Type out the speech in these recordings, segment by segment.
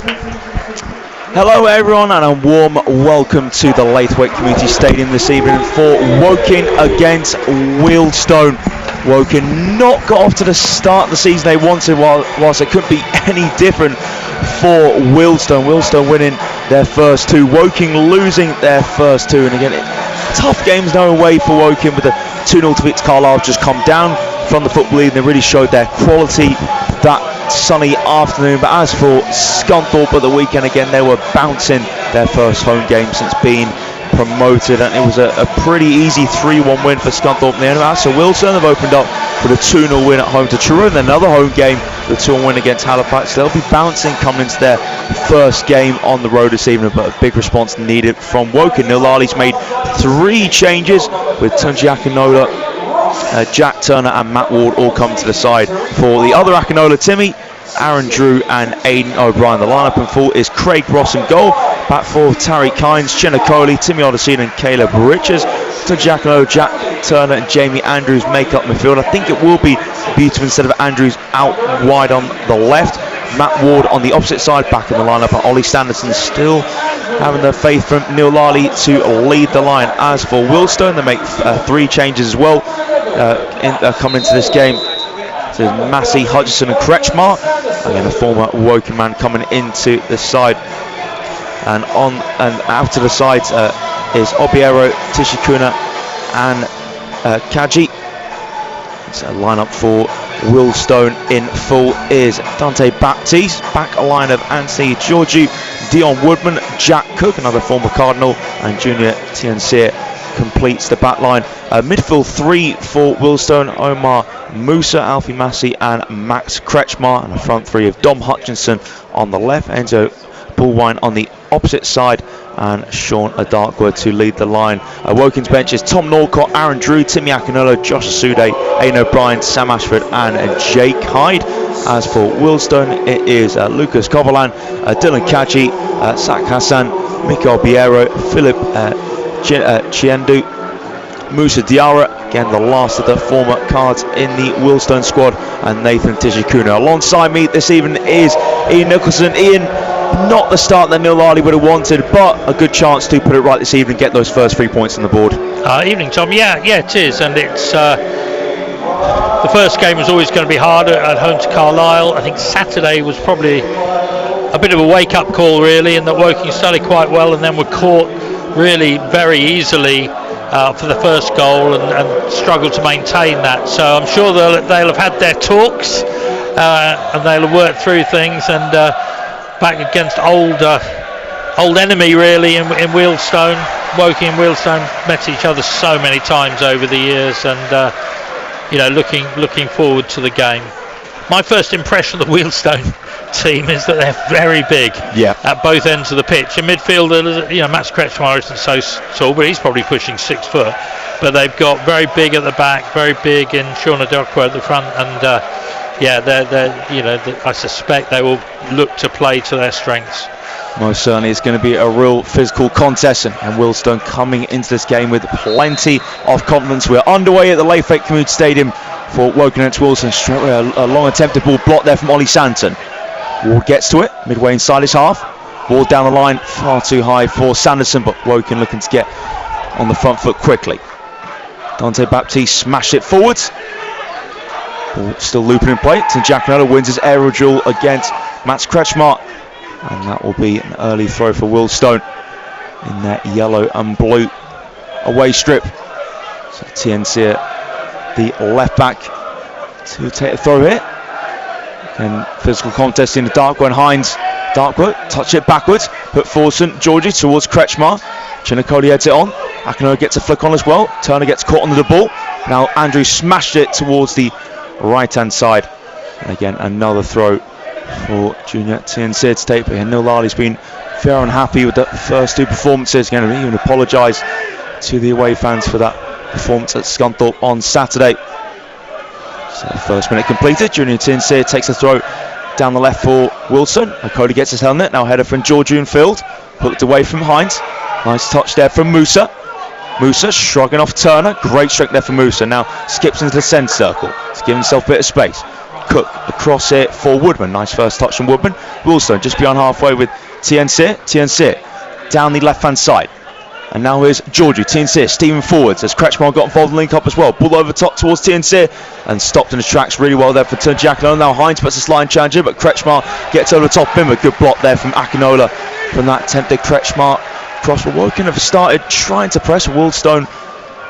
Hello everyone and a warm welcome to the Laithwaite Community Stadium this evening for Woking against Wealdstone. Woking not got off to the start of the season they wanted, whilst it couldn't be any different for Wealdstone. Wealdstone winning their first two, Woking losing their first two, and again tough games no way for Woking with a 2-0 to beat Carlisle. Just come down from the Football League and they really showed their quality that sunny afternoon. But as for Scunthorpe at the weekend, again they were bouncing their first home game since being promoted, and it was a pretty easy 3-1 win for Scunthorpe in the end of that. So Wealdstone have opened up with a 2-0 win at home to Truro, and another home game, the 2-1 win against Halifax. They'll be bouncing coming into their first game on the road this evening, but a big response needed from Woking. Neil Lali's made 3 changes with Tunji Akinola, Jack Turner and Matt Ward all come to the side. For the other Akinola, Timmy, Aaron Drew and Aidan O'Brien. The lineup in full is Craig Ross in goal. Back four, Tariq Kynes, Chinakoli, Timmy Odyssey and Caleb Richards. To Jack Turner and Jamie Andrews make up midfield. I think it will be Beautiful instead of Andrews out wide on the left. Matt Ward on the opposite side, back in the lineup. And Ollie Sanderson still having the faith from Neil Lally to lead the line. As for Wealdstone, they make 3 changes as well coming into this game. So Massey, Hutchison and Kretschmar. Again, a former Woking man coming into the side. And on and out to the sides is Obiero, Tishikuna and Kaji. So lineup for Wealdstone in full is Dante Baptiste, back a line of Anthony Georgiou, Dion Woodman, Jack Cook, another former Cardinal, and Junior Tianseer completes the back line. Midfield 3 for Wealdstone, Omar Musa, Alfie Massey and Max Kretschmar, and a front 3 of Dom Hutchinson on the left, Enzo Bullwine on the opposite side, and Sean Adarkwood to lead the line. Woking's bench is Tom Norcott, Aaron Drew, Timmy Akinola, Josh Asude, Aidan O'Brien, Sam Ashford and Jake Hyde. As for Wealdstone, it is Lucas Kovalan, Dylan Kaji, Sak Hassan, Mikael Biero, Philip Chiendu, Musa Diarra, again the last of the former Cards in the Wealdstone squad, and Nathan Tishikuna. Alongside me this evening is Ian Nicholson. Ian, not the start that Neil Lally would have wanted, but a good chance to put it right this evening, get those first 3 points on the board. Evening, Tom. Yeah, it is, and it's the first game was always going to be harder at home to Carlisle. I think Saturday was probably a bit of a wake-up call, really, and that Woking started quite well, and then were caught really very easily for the first goal and struggled to maintain that. So I'm sure they'll have had their talks and they'll have worked through things, and back against old enemy really in Wealdstone. Woking and Wealdstone met each other so many times over the years, and looking forward to the game. My first impression of the Wealdstone team is that they're very big at both ends of the pitch. In midfield, Max Kretschmar isn't so tall, but he's probably pushing 6 foot. But they've got very big at the back, very big in Sean Adarkwood at the front, and I suspect they will look to play to their strengths. Most certainly it's going to be a real physical contest, and Wealdstone coming into this game with plenty of confidence. We're underway at the Laithwaite Community Stadium for Woking against Wealdstone. Straight away a long attempted ball blocked there from Ollie Sanderson. Ward gets to it midway inside his half. Ball down the line, far too high for Sanderson, but Woking looking to get on the front foot quickly. Dante Baptiste smashed it forwards. Ball still looping in play. Tim Giacomello wins his aerial duel against Max Kretschmar, and that will be an early throw for Wealdstone in their yellow and blue away strip. So Tianseer, the left back, to take a throw here. And physical contest in the Darkwood and Hines. Darkwood, touch it backwards, put forward St Georgie towards Kretschmar. Chinakoli heads it on. Akinola gets a flick on as well. Turner gets caught under the ball. Now Andrew smashed it towards the right hand side. And again, another throw for Junior Tianseer to take. But Neil Lali's been very unhappy with the first 2 performances. Going to even apologise to the away fans for that performance at Scunthorpe on Saturday. So first minute completed. Junior Tianseer takes a throw down the left for Wealdstone. Cody gets his helmet. Now header from Georgiou in field. Hooked away from Hines. Nice touch there from Musa. Musa shrugging off Turner. Great strike there for Musa. Now skips into the centre circle to give himself a bit of space. Cook across it for Woodman. Nice first touch from Woodman. Wealdstone just beyond halfway with Tiense. Tiense down the left-hand side. And now here's Georgiou. Tiense steaming forwards as Kretschmar got involved in the link-up as well. Ball over top towards Tiense and stopped in his tracks really well there for Tunji Akinola. Now Hines puts a sliding challenger, but Kretschmar gets over the top of him. A good block there from Akinola from that tempted Kretschmar cross. But Woking have started trying to press. Wealdstone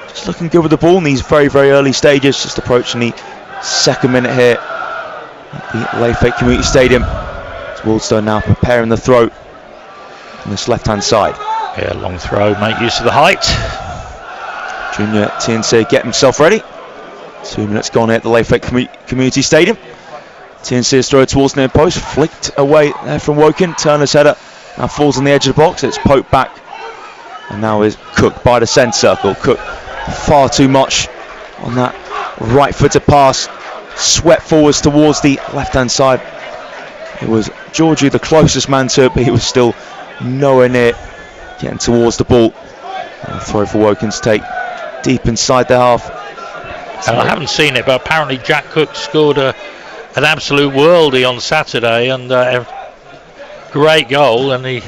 just looking good with the ball in these very, very early stages. Just approaching the second minute here at the Layfake Community Stadium. It's Wealdstone now preparing the throw on this left-hand side. Yeah, long throw, make use of the height. Junior Tiense get himself ready. 2 minutes gone here at the Layfake Community Stadium. Tiense's throw towards near post, flicked away there from Woking. Turner's header now falls on the edge of the box. It's poked back, and now is Cook by the centre circle. Cook far too much on that right-footed pass, swept forwards towards the left-hand side. It was Georgiou the closest man to it, but he was still nowhere near getting towards the ball. And a throw for Woking to take deep inside the half. And I haven't seen it, but apparently Jack Cook scored an absolute worldie on Saturday, and a great goal. And he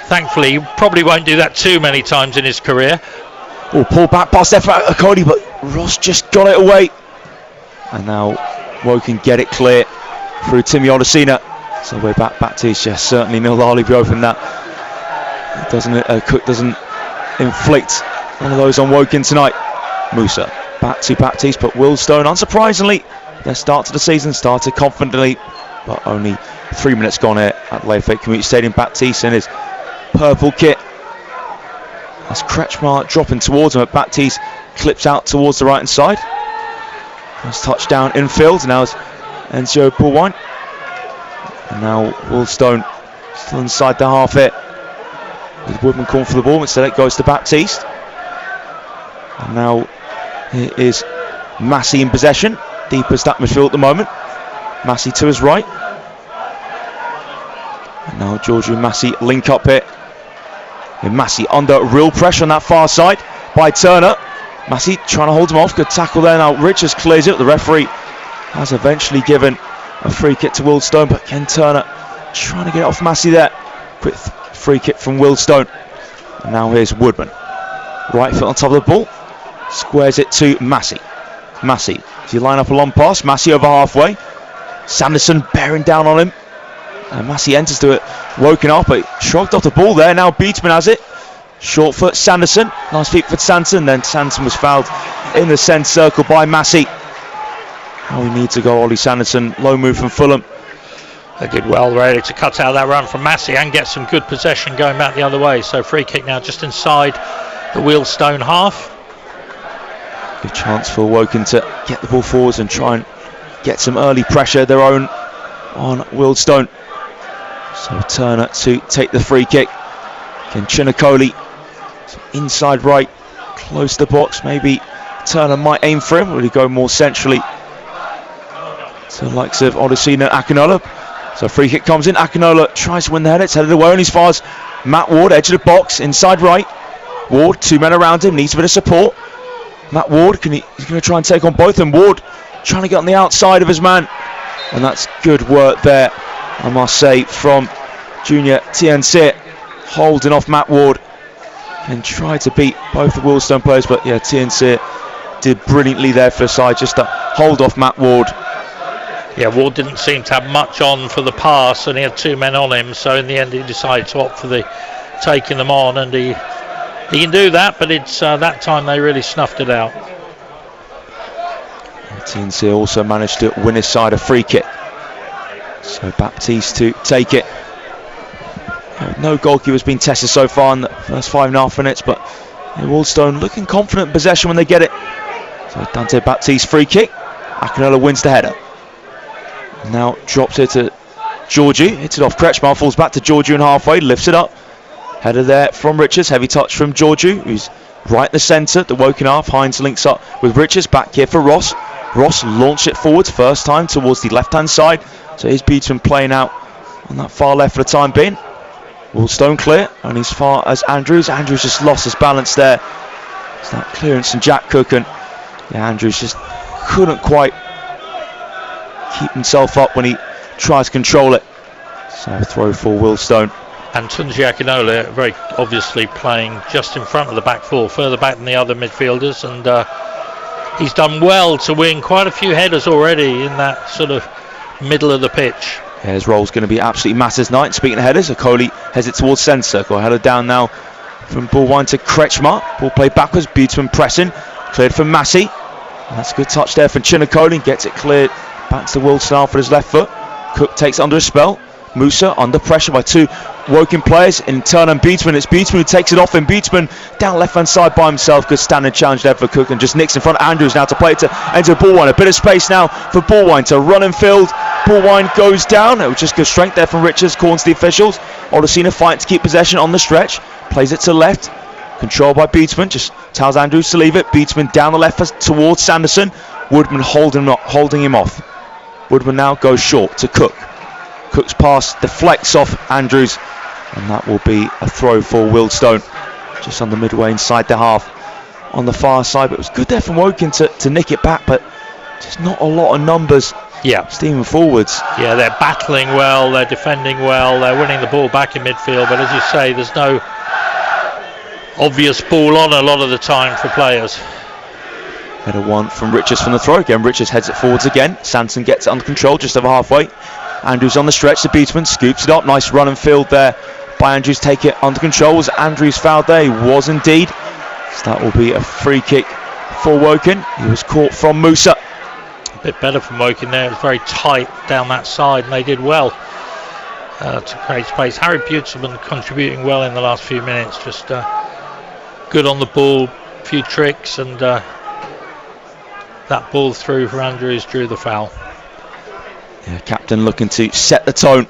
thankfully probably won't do that too many times in his career. Oh, pull back past there for Cody, but Ross just got it away. And now Woking get it clear through Timmy Odesina. So we're back to certainly nil Harley open that. Cook doesn't inflict one of those on Woking tonight. Musa back to Baptiste, but Wealdstone, unsurprisingly, their start to the season started confidently, but only 3 minutes gone here at Layfake Community Stadium. Baptiste in his purple kit. As Kretschmar dropping towards him, Baptiste clips out towards the right hand side. First touchdown infield. Now it's Enzio Pulwine. And now Wealdstone still inside the half here. With Woodman calling for the ball, instead it goes to Baptiste. And now it is Massey in possession, deepest at midfield at the moment. Massey to his right. And now Georgiou and Massey link up here. And Massey under real pressure on that far side by Turner. Massey trying to hold him off, good tackle there. Now Richards clears it. The referee has eventually given a free kick to Wealdstone, but Ken Turner trying to get it off Massey there. Quick free kick from Wealdstone. And now here's Woodman. Right foot on top of the ball. Squares it to Massey. Massey, does he line up a long pass? Massey over halfway. Sanderson bearing down on him. And Massey enters to it. Woken up, but shrugged off the ball there. Now Beatsman has it. Short foot Sanderson. Nice feet for Sanderson. Then Sanderson was fouled in the centre circle by Massey. Oh, he needs to go, Ollie Sanderson. Low move from Fulham. They did well really to cut out that run from Massey and get some good possession going back the other way. So free kick now just inside the Wealdstone half. Good chance for Woking to get the ball forwards and try and get some early pressure of their own on Wealdstone. So Turner to take the free kick. Again, Chinakoli inside right, close to the box. Maybe Turner might aim for him. Will he go more centrally to the likes of Odesina Akinola? So free kick comes in. Akinola tries to win the header. It's headed away only as far as Matt Ward, edge of the box, inside right. Ward, 2 men around him, needs a bit of support. Matt Ward, he's going to try and take on both of them. Ward trying to get on the outside of his man. And that's good work there, I must say, from Junior Tiense, holding off Matt Ward and tried to beat both the Wealdstone players. But yeah, Tiense did brilliantly there for the side, just to hold off Matt Ward. Yeah, Ward didn't seem to have much on for the pass, and he had 2 men on him, so in the end he decided to opt for the taking them on, and he can do that, but it's that time they really snuffed it out. Tiense also managed to win his side a free kick, so Baptiste to take it. No goalkeeper's been tested so far in the first 5.5 minutes, but Wealdstone looking confident in possession when they get it. So Dante Baptiste free kick. Akinola wins the header. Now drops it to Georgiou, hits it off Kretschmar, falls back to Georgiou and halfway, lifts it up. Header there from Richards, heavy touch from Georgiou, who's right in the centre, the Woking half. Hines links up with Richards, back here for Ross. Ross launched it forwards, first time towards the left-hand side. So here's Beatsman playing out on that far left for the time being. Wealdstone clear, only as far as Andrews. Andrews just lost his balance there. It's that clearance from Jack Cook, and yeah, Andrews just couldn't quite keep himself up when he tries to control it. So throw for Wealdstone. And Tunji Akinola very obviously playing just in front of the back four, further back than the other midfielders, and he's done well to win quite a few headers already in that sort of middle of the pitch. Yeah, his role's going to be absolutely massive tonight. Speaking of headers, Okoli heads it towards centre circle. Header down now from Bullwine to Kretschmar. Ball played backwards, Buteman pressing. Cleared for Massey. And that's a good touch there from Chinakoli. Gets it cleared back to Wealdstone for his left foot. Cook takes it under a spell. Musa under pressure by two Woking players in Turner and Beatsman. It's Beatsman who takes it off, and Beatsman down left hand side by himself. Good standing challenge there for Cook, and just nicks in front of Andrews now to play it to enter Bullwine. A bit of space now for Bullwine to run and field. Bullwine goes down. It was just good strength there from Richards, calling to the officials. Oldacina fighting to keep possession on the stretch. Plays it to left. Controlled by Beatsman. Just tells Andrews to leave it. Beatsman down the left towards Sanderson. Woodman holding him off. Woodman now goes short to Cook. Cook's pass deflects off Andrews, and that will be a throw for Wealdstone, just on the midway inside the half on the far side. But it was good there from Woking to nick it back, but just not a lot of numbers. Yeah, steaming forwards. Yeah, they're battling well, they're defending well, they're winning the ball back in midfield, but as you say, there's no obvious ball on a lot of the time for players. Header one from Richards from the throw again. Richards heads it forwards again. Sanson gets it under control just over halfway. Andrews on the stretch to Beatsman, scoops it up. Nice run and field there by Andrews. Take it under control. Was Andrews fouled there? He was indeed. So that will be a free kick for Woking. He was caught from Musa. A bit better from Woking there. It was very tight down that side, and they did well to create space. Harry Buteman contributing well in the last few minutes. Just good on the ball, few tricks, and that ball through for Andrews drew the foul. Yeah, captain looking to set the tone.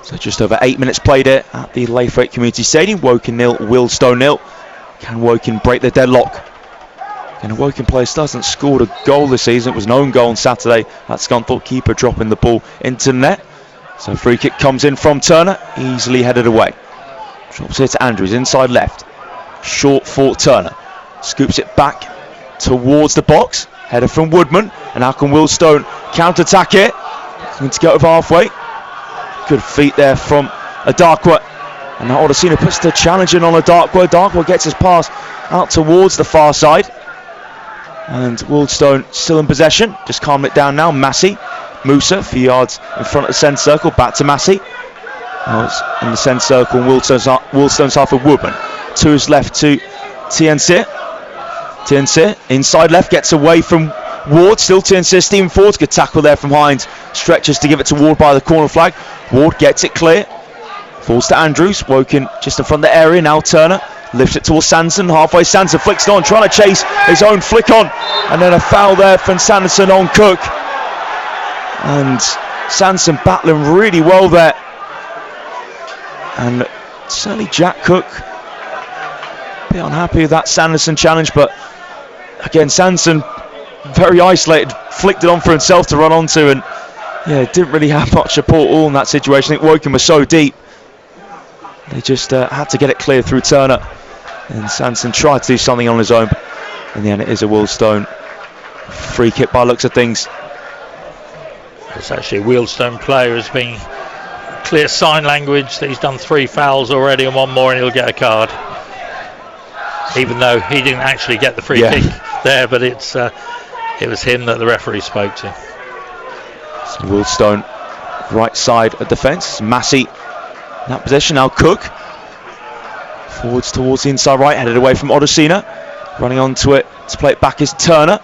So just over 8 minutes played it at the Laithwaite Community Stadium. Woking 0, Wealdstone 0. Can Woking break the deadlock? And a Woking player still hasn't scored a goal this season. It was an own goal on Saturday. That Scunthorpe keeper dropping the ball into net. So free kick comes in from Turner, easily headed away. Drops it to Andrews, inside left. Short for Turner. Scoops it back towards the box. Header from Woodman. And how can Wealdstone counter-attack it? Going to get over halfway. Good feet there from Adakwa. And now Oldacina puts the challenge in on Adakwa. Adakwa gets his pass out towards the far side. And Wealdstone still in possession. Just calm it down now. Massey. Musa, a few yards in front of the centre circle. Back to Massey. Now it's in the centre circle. Wealdstone's half of Woodman. To his left to Tiensir. Tiensir inside left, gets away from Ward. Still Tiensir, Stephen Ford's good tackle there from Hines. Stretches to give it to Ward by the corner flag. Ward gets it clear. Falls to Andrews. Woking just in front of the area. Now Turner lifts it towards Sanderson. Halfway Sanderson flicks it on, trying to chase his own flick on. And then a foul there from Sanderson on Cook. And Sanderson battling really well there. And certainly Jack Cook a bit unhappy with that Sanderson challenge, but again Sanderson very isolated, flicked it on for himself to run onto, and yeah, didn't really have much support all in that situation. I think Woking was so deep they just had to get it clear through Turner, and Sanderson tried to do something on his own, but in the end it is a Wealdstone free kick by looks of things. It's actually a Wealdstone player who's been clear sign language that he's done 3 fouls already and one more and he'll get a card, even though he didn't actually get the free kick there, but it was him that the referee spoke to. So Wealdstone right side of defence. Massey in that position. Now Cook forwards towards the inside right, headed away from Oldacina. Running onto it to play it back is Turner,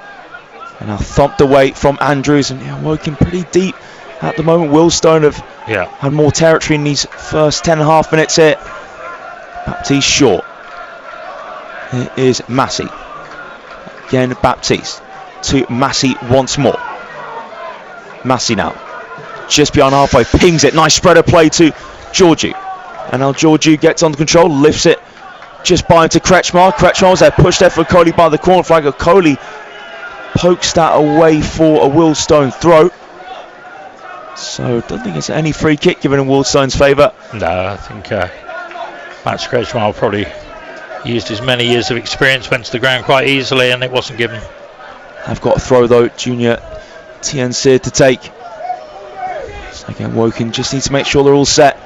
and now thumped away from Andrews, and Woking pretty deep at the moment. Wealdstone have had more territory in these first 10.5 minutes here. Baptiste short. Here is Massey. Again Baptiste to Massey once more. Massey now just behind halfway, pings it. Nice spreader play to Georgiou. And now Georgiou gets under control, lifts it just by into Kretschmar. Kretschmar was there, pushed there for Coley by the corner flag. Coley pokes that away for a Wealdstone throw. So don't think it's any free kick given in Wealdstone's favour. No, I think Max Kretschmar probably used his many years of experience, went to the ground quite easily, and it wasn't given. I've got a throw though, Junior Tiensir to take. So again, Woking just need to make sure they're all set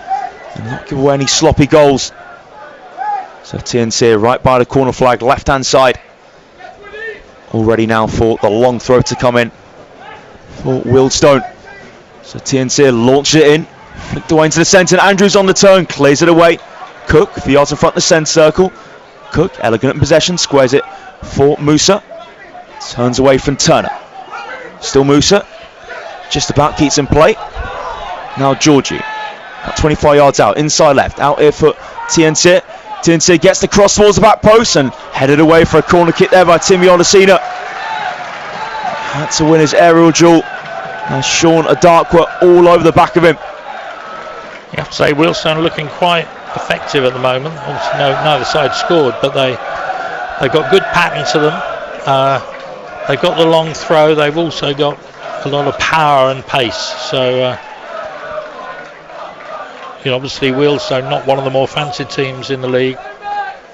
and not give away any sloppy goals. So TNC right by the corner flag, left hand side. All ready now for the long throw to come in for Wealdstone. So TNC launches it in, flicked away into the centre. Andrews on the turn, clears it away. Cook, a few yards in front of the centre circle. Cook, elegant in possession, squares it for Musa. Turns away from Turner. Still Musa, just about keeps in play. Now Georgiou, about 25 yards out, inside left, out here for TNC. TNC gets the cross towards the back post and headed away for a corner kick there by Timmy Olasina. Had to win his aerial duel. And Sean Adakwa all over the back of him. You have to say Wealdstone looking quite effective at the moment. Obviously neither side scored, but they've got good pattern to them. They've got the long throw. They've also got a lot of power and pace. So obviously Wealdstone not one of the more fancied teams in the league,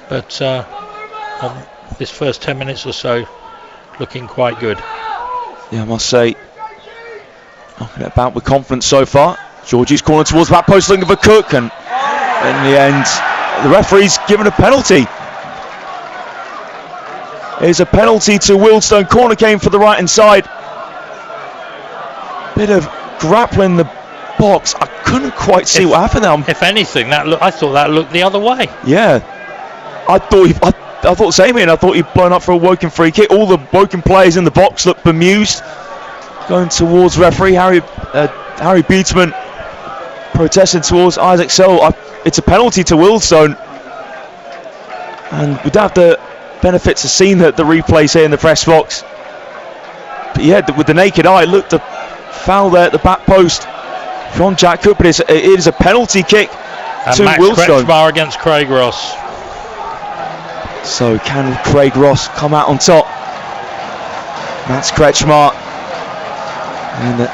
but on this first 10 minutes or so looking quite good. Yeah, I must say, knocking it about with confidence so far. Georgie's corner towards the back post looking for Cook, and in the end the referee's given a penalty. It's a penalty to Wealdstone. Corner came for the right hand side. Bit of grappling the box. I couldn't quite see what happened there. If anything, I thought that looked the other way. Yeah, I thought same here. I thought he'd blown up for a Woking free kick. All the Woking players in the box looked bemused, going towards referee Harry Beatsman, protesting towards Isaac Sell. It's a penalty to Wealdstone, and we'd have the benefits of seeing the replays here in the press box. But yeah, with the naked eye, it looked a foul there at the back post from Jack Cook, but it is a penalty kick to Max Wealdstone. Kretschmar against Craig Ross. So can Craig Ross come out on top? Max Kretschmar and the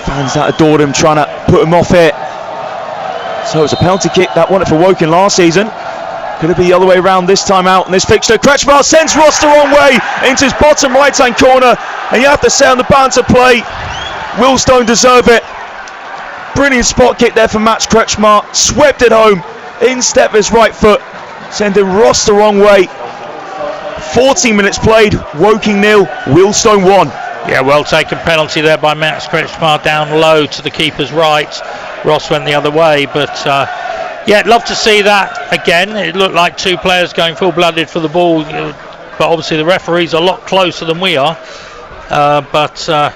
fans that adored him trying to put him off here. So it's a penalty kick that won it for Woking last season. Could it be the other way around this time out in this fixture? Kretschmar sends Ross the wrong way into his bottom right hand corner, and you have to say on the balance of play, Wealdstone deserve it. Brilliant spot kick there from Max Kretschmar, swept it home, in step his right foot, sending Ross the wrong way. 14 minutes played, Woking 0, Wealdstone 1. Yeah, well taken penalty there by Max Kretschmar, down low to the keeper's right. Ross went the other way, but yeah, love to see that again. It looked like two players going full-blooded for the ball, but obviously the referee's a lot closer than we are. But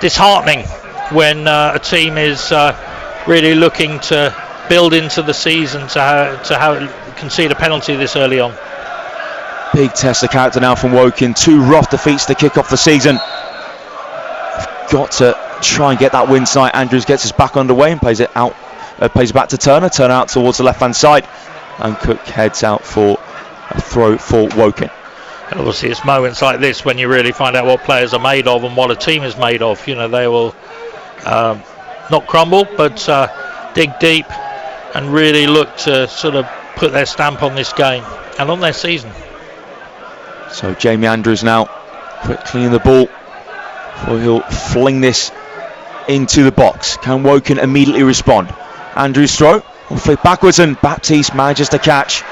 disheartening when a team is really looking to build into the season to concede a penalty this early on. Big test of character now from Woking. 2 rough defeats to kick off the season. Got to try and get that win tonight. Andrews gets us back underway and plays it out. Plays it back to Turner. Turner out towards the left-hand side, and Cook heads out for a throw for Woking. And obviously, it's moments like this when you really find out what players are made of and what a team is made of. You know, they will not crumble, but dig deep and really look to sort of put their stamp on this game and on their season. So Jamie Andrews now quickly in the ball, or he'll fling this into the box. Can Woking immediately respond? Andrews' throw will flick backwards, and Baptiste manages to catch.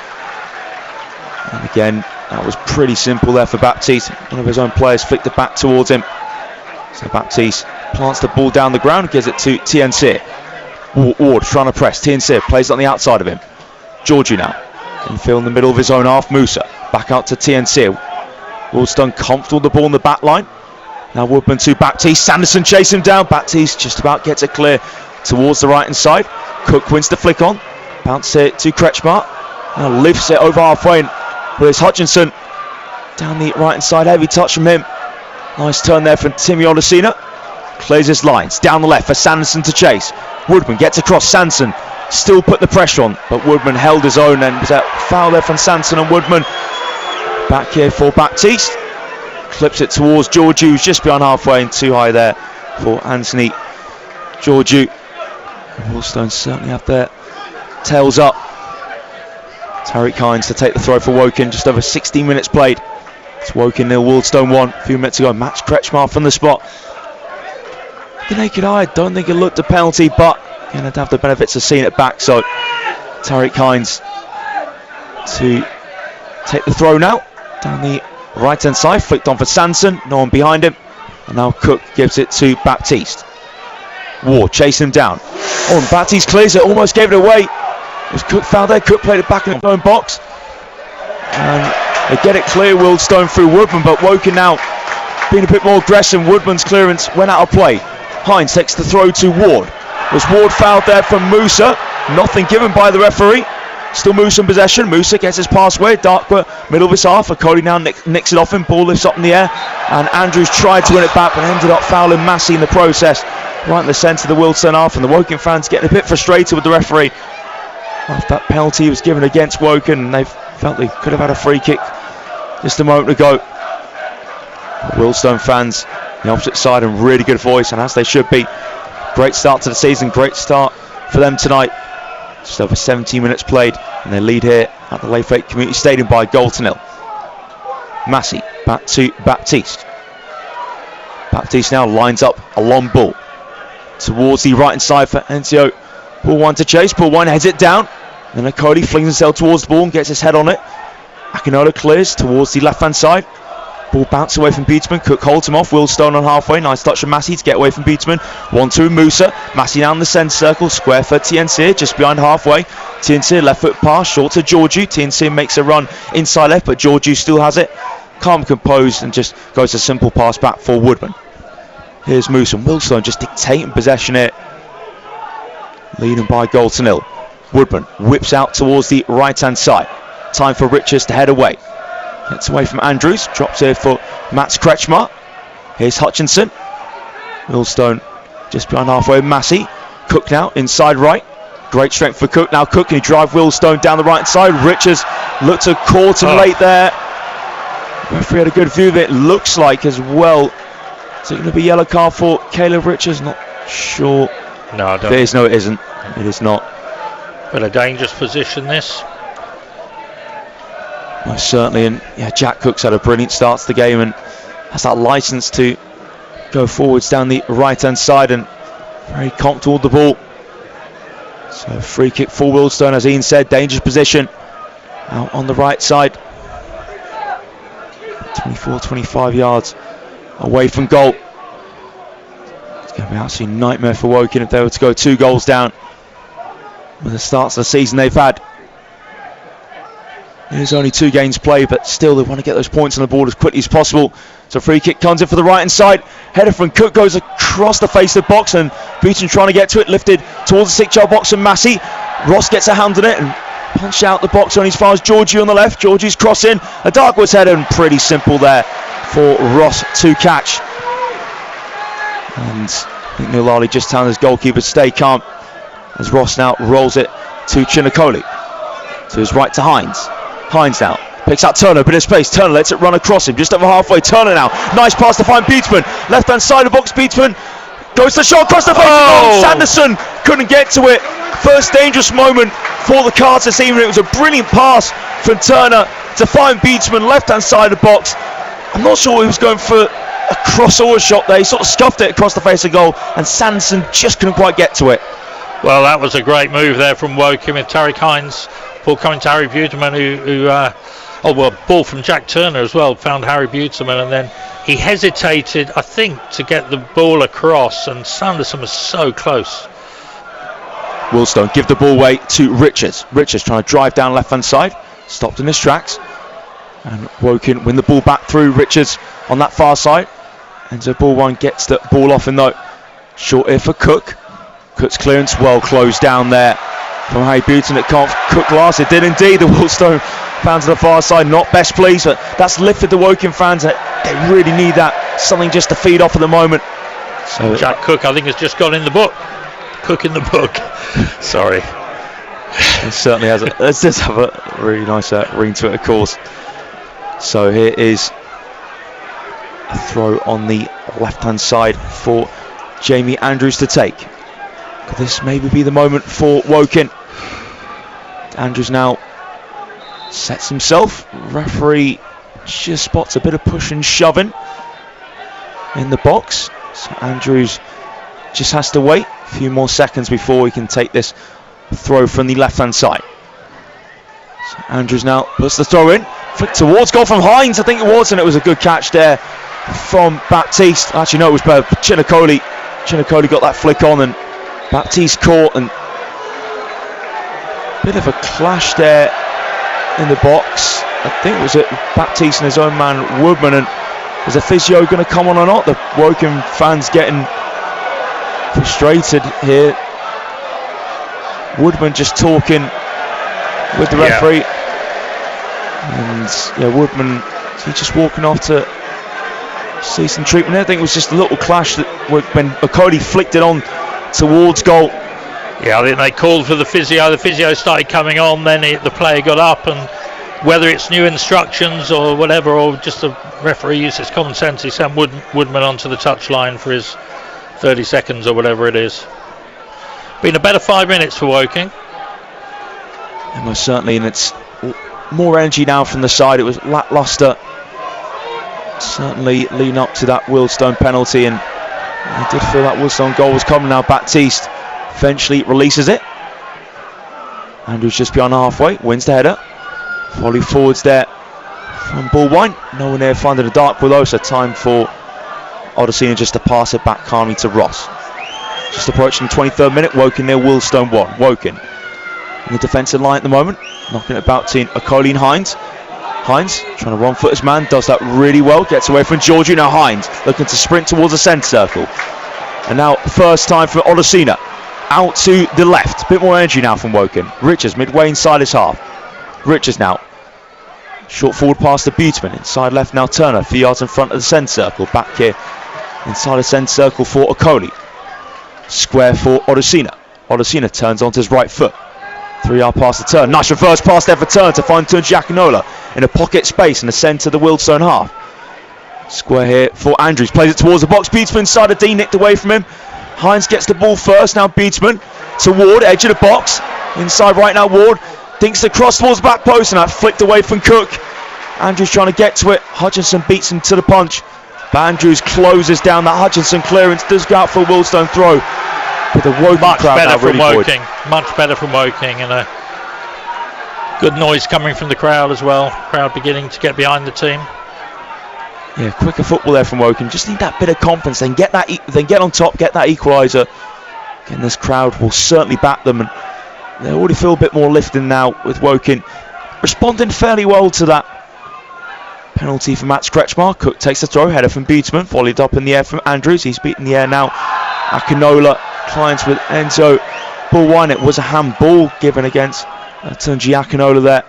And again, that was pretty simple there for Baptiste. One of his own players flicked it back towards him. So Baptiste plants the ball down the ground, gives it to TNC. Ward trying to press. TNC plays it on the outside of him. Georgiou now infield in the middle of his own half. Musa back out to TNC. Wealdstone comfortable with the ball in the back line. Now Woodman to Baptiste. Sanderson chasing him down. Baptiste just about gets it clear towards the right hand side. Cook wins the flick on. Bounce it to Kretschmar. Now lifts it over halfway. But it's Hutchinson down the right hand side. Heavy touch from him. Nice turn there from Timmy Olasina. Clears his lines. Down the left for Sanderson to chase. Woodman gets across. Sanson still put the pressure on, but Woodman held his own, and was a foul there from Sanson and Woodman. Back here for Baptiste. Clips it towards Georgiou, who's just beyond halfway and too high there for Anthony Georgiou. Wealdstone certainly have their tails up. Tariq Hines to take the throw for Woking. Just over 16 minutes played. It's Woking 0, Wealdstone 1. A few minutes ago, Max Kretschmar from the spot. the naked eye, I don't think it looked a penalty, but you're going to have the benefits of seeing it back. So Tariq Hines to take the throw now down the right hand side, flicked on for Sanson, no one behind him, and now Cook gives it to Baptiste. Ward chasing him down. Oh, and Baptiste clears it, almost gave it away. Was Cook fouled there? Cook played it back in the own box, and they get it clear. Wealdstone through Woodman, but Woking now being a bit more aggressive. Woodman's clearance went out of play. Hines takes the throw to Ward. Was Ward fouled there from Musa? Nothing given by the referee. Still Musa in possession. Musa gets his pass away. Darkborough, middle of his half. Cody now nicks it off him. Ball lifts up in the air. And Andrews tried to win it back, but ended up fouling Massey in the process. Right in the centre of the Wealdstone half. And the Woking fans getting a bit frustrated with the referee after that penalty was given against Woking. And they felt they could have had a free kick just a moment ago. Wealdstone fans, the opposite side, in really good voice, and as they should be. Great start to the season. Great start for them tonight. Just over 17 minutes played, and they lead here at the Laythwaite Community Stadium by a goal to nil. Massey back to Baptiste. Baptiste now lines up a long ball towards the right hand side for Enzio. Ball one to chase. Ball one heads it down. Then Cody flings himself towards the ball and gets his head on it. Akinola clears towards the left hand side. Ball bounces away from Beatsman. Cook holds him off. Wealdstone on halfway. Nice touch from Massey to get away from Beatsman. 1-2 Musa. Massey down the centre circle. Square for TNC just behind halfway. TNC left foot pass short to Georgiou. TNC makes a run inside left, but Georgiou still has it. Calm, composed, and just goes a simple pass back for Woodman. Here's Musa and Wealdstone just dictating possession here. Leading by goal to nil. Woodman whips out towards the right hand side. Time for Richards to head away. Gets away from Andrews, drops here for Mats Kretschmar. Here's Hutchinson. Wealdstone just behind halfway. Massey. Cook now inside right. Great strength for Cook. Now Cook, can he drive Wealdstone down the right side? Richards looked to caught him late there. Referee had a good view of it. Looks like as well. Is it going to be yellow card for Caleb Richards? Not sure. No, I don't. There is no, it isn't. It is not. But a dangerous position this. Most certainly, and yeah, Jack Cook's had a brilliant start to the game and has that licence to go forwards down the right hand side and very comfortable with the ball. So free kick for Wealdstone, as Ian said, dangerous position out on the right side. 24-25 yards away from goal. It's going to be an absolute nightmare for Woking if they were to go 2 goals down with the starts of the season they've had. There's only 2 games played, but still they want to get those points on the board as quickly as possible. So free kick comes in for the right hand side. Header from Cook goes across the face of the box, and Beaton trying to get to it, lifted towards the 6-yard box from Massey. Ross gets a hand on it and punched out the box only as far as Georgiou on the left. Georgiou's crossing, a Darkwood's header, and pretty simple there for Ross to catch. And I think Nilali just telling his goalkeeper to stay calm as Ross now rolls it to Chinakoli. To his right to Hines. Hines now picks out Turner, bit of space. Turner lets it run across him, just over halfway. Turner now, nice pass to find Beatsman. Left hand side of the box, Beatsman goes to shot across the face. Sanderson couldn't get to it. First dangerous moment for the Cards this evening. It was a brilliant pass from Turner to find Beatsman, left hand side of the box. I'm not sure he was going for a crossover shot there. He sort of scuffed it across the face of goal, and Sanderson just couldn't quite get to it. Well, that was a great move there from Woking with Tariq Hines. Ball coming to Harry Buterman, ball from Jack Turner as well, found Harry Buterman, and then he hesitated, I think, to get the ball across, and Sanderson was so close. Wealdstone give the ball away to Richards. Richards trying to drive down left hand side, stopped in his tracks, and Woking win the ball back through Richards on that far side. And so ball one gets the ball off in though. Short here for Cook. Cook's clearance well closed down there from Harry Buton. It can't Cook last. It did indeed. The Wealdstone fans on the far side not best pleased, but that's lifted the Woking fans. They really need that, something just to feed off at the moment. So Jack Cook, I think, has just gone in the book. Cook in the book. Sorry. It certainly has. It does have a really nice ring to it, of course. So here is a throw on the left-hand side for Jamie Andrews to take. Could this maybe be the moment for Woking? Andrews now sets himself. Referee just spots a bit of push and shoving in the box. So Andrews just has to wait a few more seconds before he can take this throw from the left-hand side. So Andrews now puts the throw in, flick towards goal from Hines, I think it was, and it was a good catch there from Baptiste. Actually, no, it was Chinacoli. Chinacoli got that flick on, and Baptiste caught, and bit of a clash there in the box. I think it was Baptiste and his own man Woodman, and is the physio going to come on or not? The Woking fans getting frustrated here. Woodman just talking with the referee, and Woodman, is he just walking off to see some treatment there? I think it was just a little clash that when Okoli flicked it on towards goal. Yeah, I think they called for the physio started coming on, then the player got up, and whether it's new instructions or whatever, or just the referee used his common sense, he sent Woodman onto the touchline for his 30 seconds or whatever it is. Been a better 5 minutes for Woking. Yeah, most certainly, and it's more energy now from the side. It was lacklustre, certainly leading up to that Wealdstone penalty, and I did feel that Wealdstone goal was coming now. Baptiste eventually releases it. Andrews just beyond halfway, wins the header. Volley forwards there from Bullwine. No one there finding a dark below, so time for Odyssey just to pass it back calmly to Ross. Just approaching the 23rd minute, Woking nil, Wealdstone 1. Woking in the defensive line at the moment, knocking it about to Okoli and Hines. Hines trying to one-foot his man, does that really well, gets away from Georgiou. Now Hines looking to sprint towards the centre circle. And now first time for Odysseina, out to the left. Bit more energy now from Woking. Richards midway inside his half. Richards now, short forward pass to Buteman, inside left now Turner, a few yards in front of the centre circle. Back here inside the centre circle for Okoli. Square for Odysseina. Odysseina turns onto his right foot. 3-yard pass to Turner. Nice reverse pass there for Turner to find Tunji Akinola in a pocket space in the centre of the Wealdstone half. Square here for Andrews, plays it towards the box. Buteman inside the D, nicked away from him. Hines gets the ball first, now Buteman to Ward, edge of the box. Inside right now Ward thinks the cross towards the back post, and that flicked away from Cook. Andrews trying to get to it. Hutchinson beats him to the punch. But Andrews closes down that Hutchinson clearance, does go out for a Wealdstone throw. But the Woking crowd now really buoyed. Much better from Woking, and a good noise coming from the crowd as well. Crowd beginning to get behind the team. Yeah, quicker football there from Woking. Just need that bit of confidence, then get on top, get that equaliser. Again, this crowd will certainly back them, and they already feel a bit more lifting now with Woking responding fairly well to that penalty for Mats Kretschmar. Cook takes the throw, header from Buteman, volleyed up in the air from Andrews. He's beaten the air now. Akinola climbs with Enzo Bullwine. It was a handball given against Tunji Akinola there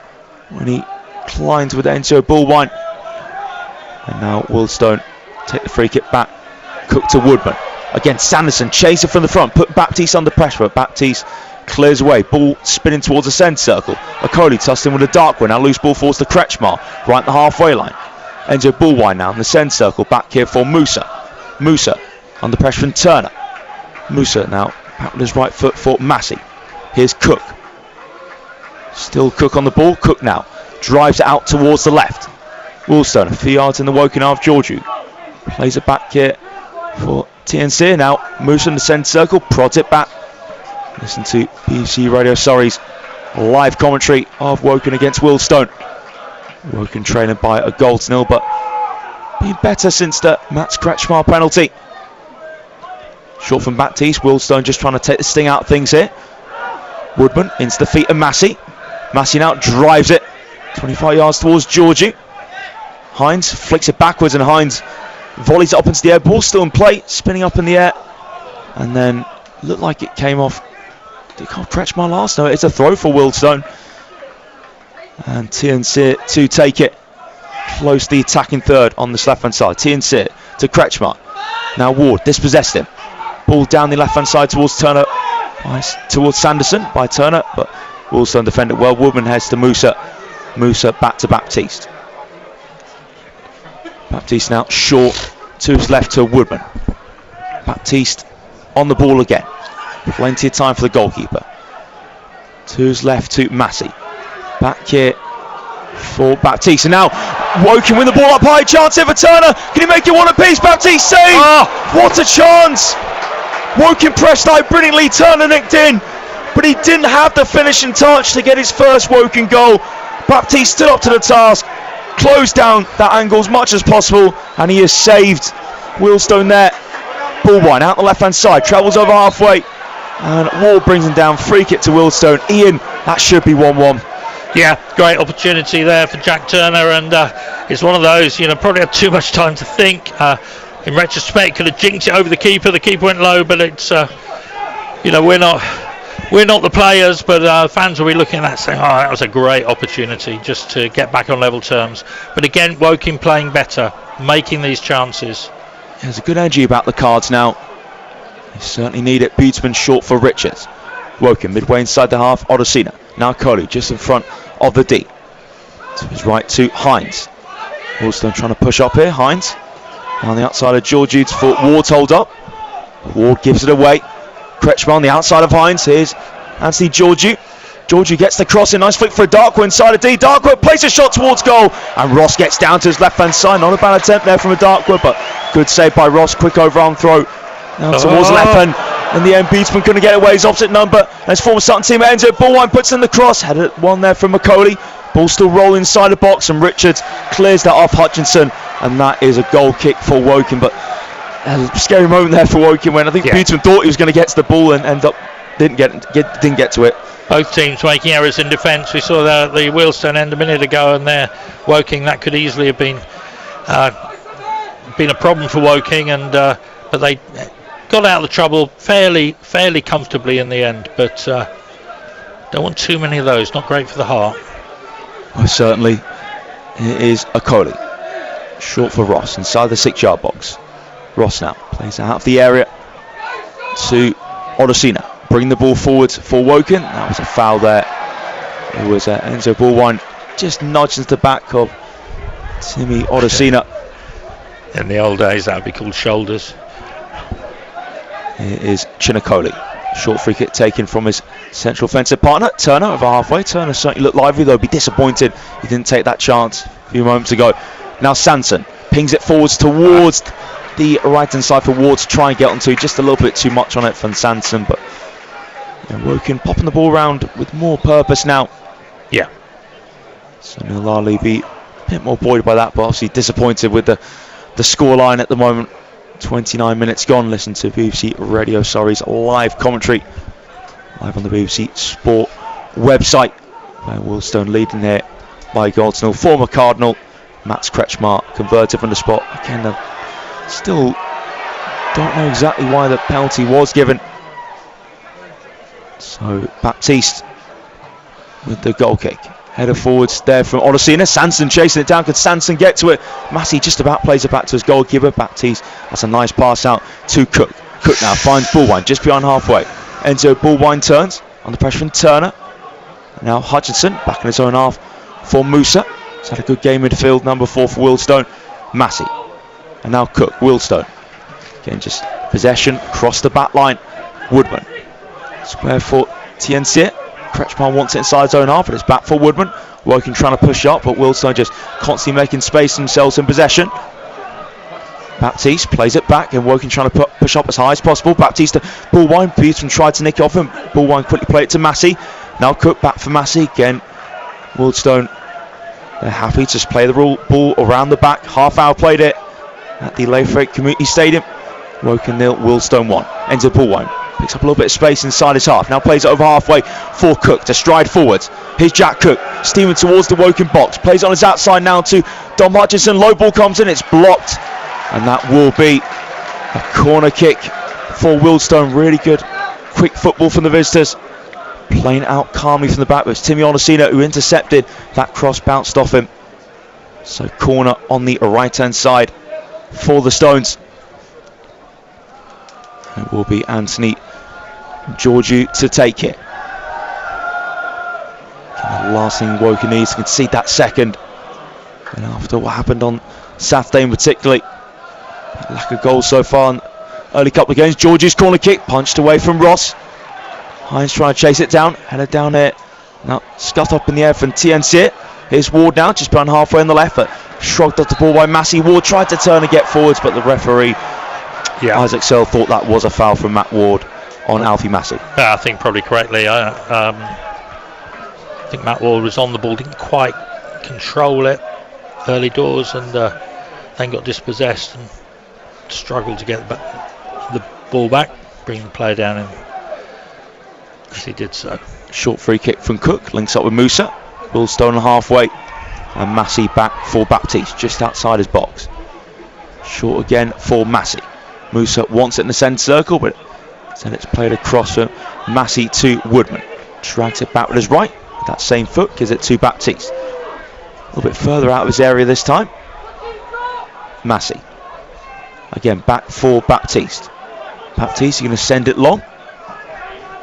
when he climbs with Enzo Bullwine. And now Wealdstone take the free kick back. Cook to Woodman. Again, Sanderson chases from the front, put Baptiste under pressure, but Baptiste clears away. Ball spinning towards the centre circle. Okoli tussed in with a dark one. Now loose ball falls to Kretschmar, right at the halfway line. Enzo Bullwine now in the centre circle. Back here for Musa. Musa under pressure from Turner. Musa now back with his right foot for Massey. Here's Cook. Still Cook on the ball. Cook now drives it out towards the left. Wealdstone a few yards in the Woking half. Georgiou plays it back here for TNC. Now Musa in the centre circle, prods it back. Listen to BBC Radio Surrey's live commentary of Woking against Wealdstone. Woking trailing by a goal to nil, but been better since the Mats Kretschmar penalty. Short from Baptiste. Wealdstone just trying to take the sting out of things here. Woodman into the feet of Massey. Massey now drives it 25 yards towards Georgiou. Hines flicks it backwards, and Hines volleys it up into the air. Ball still in play, spinning up in the air, and then looked like it came off. Did it Kretschmar last? No, it's a throw for Wealdstone. And TNC to take it close to the attacking third on this left hand side. TNC to Kretschmar. Now Ward dispossessed him. Ball down the left hand side towards Turner, towards Sanderson by Turner, but Wealdstone defended well. Woodman heads to Musa. Musa back to Baptiste. Baptiste now short to his left to Woodman. Baptiste on the ball again. Plenty of time for the goalkeeper. To his left to Massey. Back here for Baptiste. And now Woking win the ball up high. Chance here for Turner. Can he make it one apiece? Baptiste save! What a chance! Woking pressed out brilliantly, Turner nicked in, but he didn't have the finishing touch to get his first Woking goal. Baptiste stood up to the task, closed down that angle as much as possible, and he has saved Wealdstone there. Bullwine out the left hand side, travels over halfway, and Ward brings him down. Free kick to Wealdstone. Ian, that should be 1-1. Yeah, great opportunity there for Jack Turner, and it's one of those, probably had too much time to think. In retrospect, could have jinked it over the keeper. The keeper went low, but it's, we're not the players, but fans will be looking at that saying, oh, that was a great opportunity just to get back on level terms. But again, Woking playing better, making these chances. There's a good energy about the Cards now. They certainly need it. Buteman short for Richards. Woking midway inside the half. Odosina. Now Coley just in front of the D. To his right to Hines. Wealdstone trying to push up here. Hines on the outside of Georgiou for Ward hold up. Ward gives it away. Kretschmer on the outside of Hines. Here's Anthony Georgiou. Georgiou gets the cross in. Nice flick for Darkwood inside of D. Darkwood plays a shot towards goal. And Ross gets down to his left hand side. Not a bad attempt there from a Darkwood, but good save by Ross. Quick overarm throw. Now towards left hand. In the end, Beatsman couldn't get away. His opposite number. His former Sutton team Enzo Bullwine puts in the cross. Had one there from Macaulay. Ball still rolling inside the box, and Richards clears that off Hutchinson, and that is a goal kick for Woking. But a scary moment there for Woking when I think Beatsman thought he was going to get to the ball and end up didn't get to it. Both teams making errors in defence. We saw that at the Wealdstone end a minute ago, and there Woking, that could easily have been a problem for Woking, and but they got out of the trouble fairly comfortably in the end. But don't want too many of those. Not great for the heart. Well, certainly it is Akoli. Short for Ross inside the 6-yard box. Ross now plays out of the area to Odosina. Bring the ball forward for Woking. That was a foul there. It was Enzo Bullwine just nudges the back of Timmy Odosina. In the old days, that would be called shoulders. It is Chinakoli. Short free kick taken from his central offensive partner, Turner, over halfway. Turner certainly looked lively, though. Be disappointed he didn't take that chance a few moments ago. Now Sanson pings it forwards towards the right-hand side for Ward to try and get onto. Just a little bit too much on it from Sanson, but Woking popping the ball around with more purpose now. Yeah. So Nilali be a bit more buoyed by that, but obviously disappointed with the scoreline at the moment. 29 minutes gone. Listen to BBC Radio Surrey's live commentary live on the BBC Sport website, where Wealdstone leading here by Goldnell. Former Cardinal Mats Kretschmer converted from the spot. Again, still don't know exactly why the penalty was given. So Baptiste with the goal kick. Header forwards there from Odosina. Sanson chasing it down. Could Sanson get to it? Massey just about plays it back to his goalkeeper. Baptiste, that's a nice pass out to Cook. Cook now finds Bullwine just behind halfway. Enzo Bullwine turns under pressure from Turner. Now Hutchinson back in his own half for Musa. He's had a good game midfield, number 4 for Wealdstone. Massey. And now Cook, Wealdstone. Again, just possession across the back line. Woodman. Square for TNC. Kretschmer wants it inside his own half, but it's back for Woodman. Woking trying to push up, but Wealdstone just constantly making space themselves in possession. Baptiste plays it back, and Woking trying to push up as high as possible. Baptiste to Bullwine. Peterson tried to nick it off him. Bullwine quickly played it to Massey. Now Cook back for Massey again. Wealdstone, they're happy to just play the ball around the back. Half hour played it at the Laythwaite Community Stadium. Woking 0, Wealdstone 1. Enzo Bullwine picks up a little bit of space inside his half. Now plays it over halfway for Cook to stride forwards. Here's Jack Cook steaming towards the Woking box. Plays on his outside now to Dom Hutchinson. Low ball comes in, it's blocked, and that will be a corner kick for Wealdstone. Really good quick football from the visitors, playing out calmly from the back. It was Timmy Odosina who intercepted that cross, bounced off him. So corner on the right hand side for the Stones. It will be Anthony Georgiou to take it. The last thing Woking needs to concede that second. And after what happened on Saturday in particularly, lack of goals so far in the early couple of games. Georgiou's corner kick punched away from Ross. Hines trying to chase it down, headed down there. Now scut up in the air from TNC. Here's Ward now, just behind halfway on the left, but shrugged off the ball by Massey. Ward tried to turn and get forwards, but the referee Yeah. Isaac Searle thought that was a foul from Matt Ward on Alfie Massey. I think probably correctly. I think Matt Ward was on the ball, didn't quite control it early doors, and then got dispossessed and struggled to get the ball back, bring the player down, and as he did so. Short free kick from Cook, links up with Musa. Wealdstone halfway, and Massey back for Baptiste, just outside his box. Short again for Massey. Musa wants it in the centre circle, but then it's played across from Massey to Woodman. Drags it back with his right. With that same foot, gives it to Baptiste. A little bit further out of his area this time. Massey. Again, back for Baptiste. Baptiste, you're going to send it long.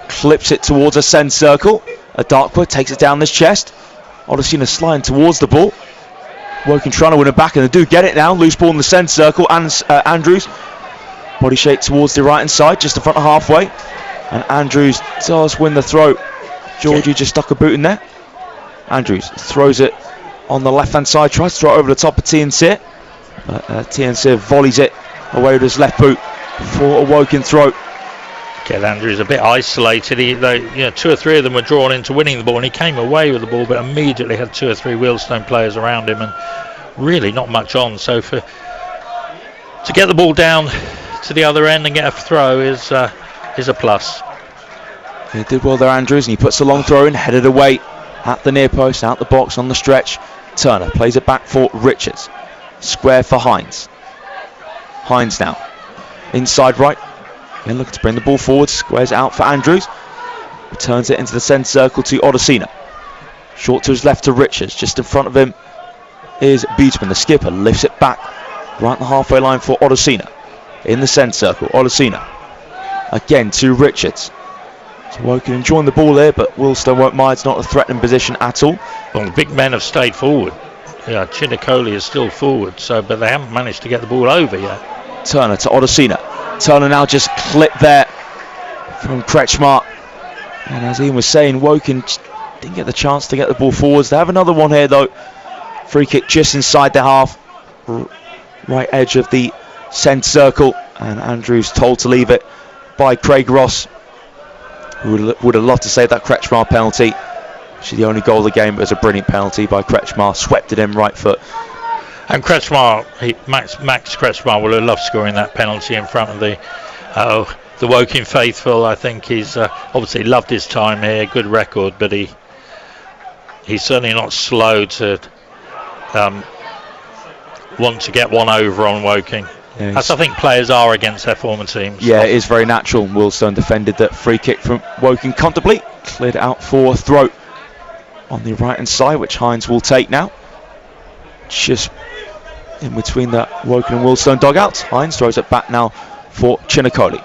Clips it towards a centre circle. A Darkwood takes it down his chest. Odysseina sliding towards the ball. Woking trying to win it back, and they do get it now. Loose ball in the centre circle. And Andrews. Body shake towards the right hand side, just in front of halfway. And Andrews does win the throw. Georgie just stuck a boot in there. Andrews throws it on the left hand side, tries to throw it over the top of TNC. But TNC volleys it away with his left boot for a Woking throw. Get Andrews a bit isolated. Two or three of them were drawn into winning the ball, and he came away with the ball, but immediately had two or three Wealdstone players around him, and really not much on. So to get the ball down to the other end and get a throw is a plus. He did well there, Andrews, and he puts the long throw in, headed away at the near post, out the box on the stretch. Turner plays it back for Richards. Square for Hines. Hines now inside right. Again looking to bring the ball forward. Squares out for Andrews. Returns it into the centre circle to Odysseina. Short to his left to Richards. Just in front of him is Buteman. The skipper lifts it back right on the halfway line for Odysseina. In the centre circle, Odysseina. Again to Richards. So Woking enjoying the ball there, but Wealdstone won't mind. It's not a threatening position at all. Well, the big men have stayed forward. Yeah, Chinicoli is still forward, but they haven't managed to get the ball over yet. Turner to Odysseina. Turner now just clipped there from Kretschmar. And as Ian was saying, Woking didn't get the chance to get the ball forwards. They have another one here though. Free kick just inside the half. Right edge of the centre circle. And Andrews told to leave it by Craig Ross, who would have loved to save that Kretschmar penalty, which is the only goal of the game, but it was a brilliant penalty by Kretschmar. Swept it in right foot. And Kretschmar, Max Kretschmar would have loved scoring that penalty in front of the Woking faithful. I think he's obviously loved his time here, good record, but he's certainly not slow to want to get one over on Woking. Yeah, as I think players are against their former teams. Yeah, it is very natural. Wealdstone defended that free kick from Woking comfortably. Cleared it out for a throw on the right hand side, which Hines will take now. Just in between the Woking and Wealdstone dugouts. Hines throws it back now for Chinicoli.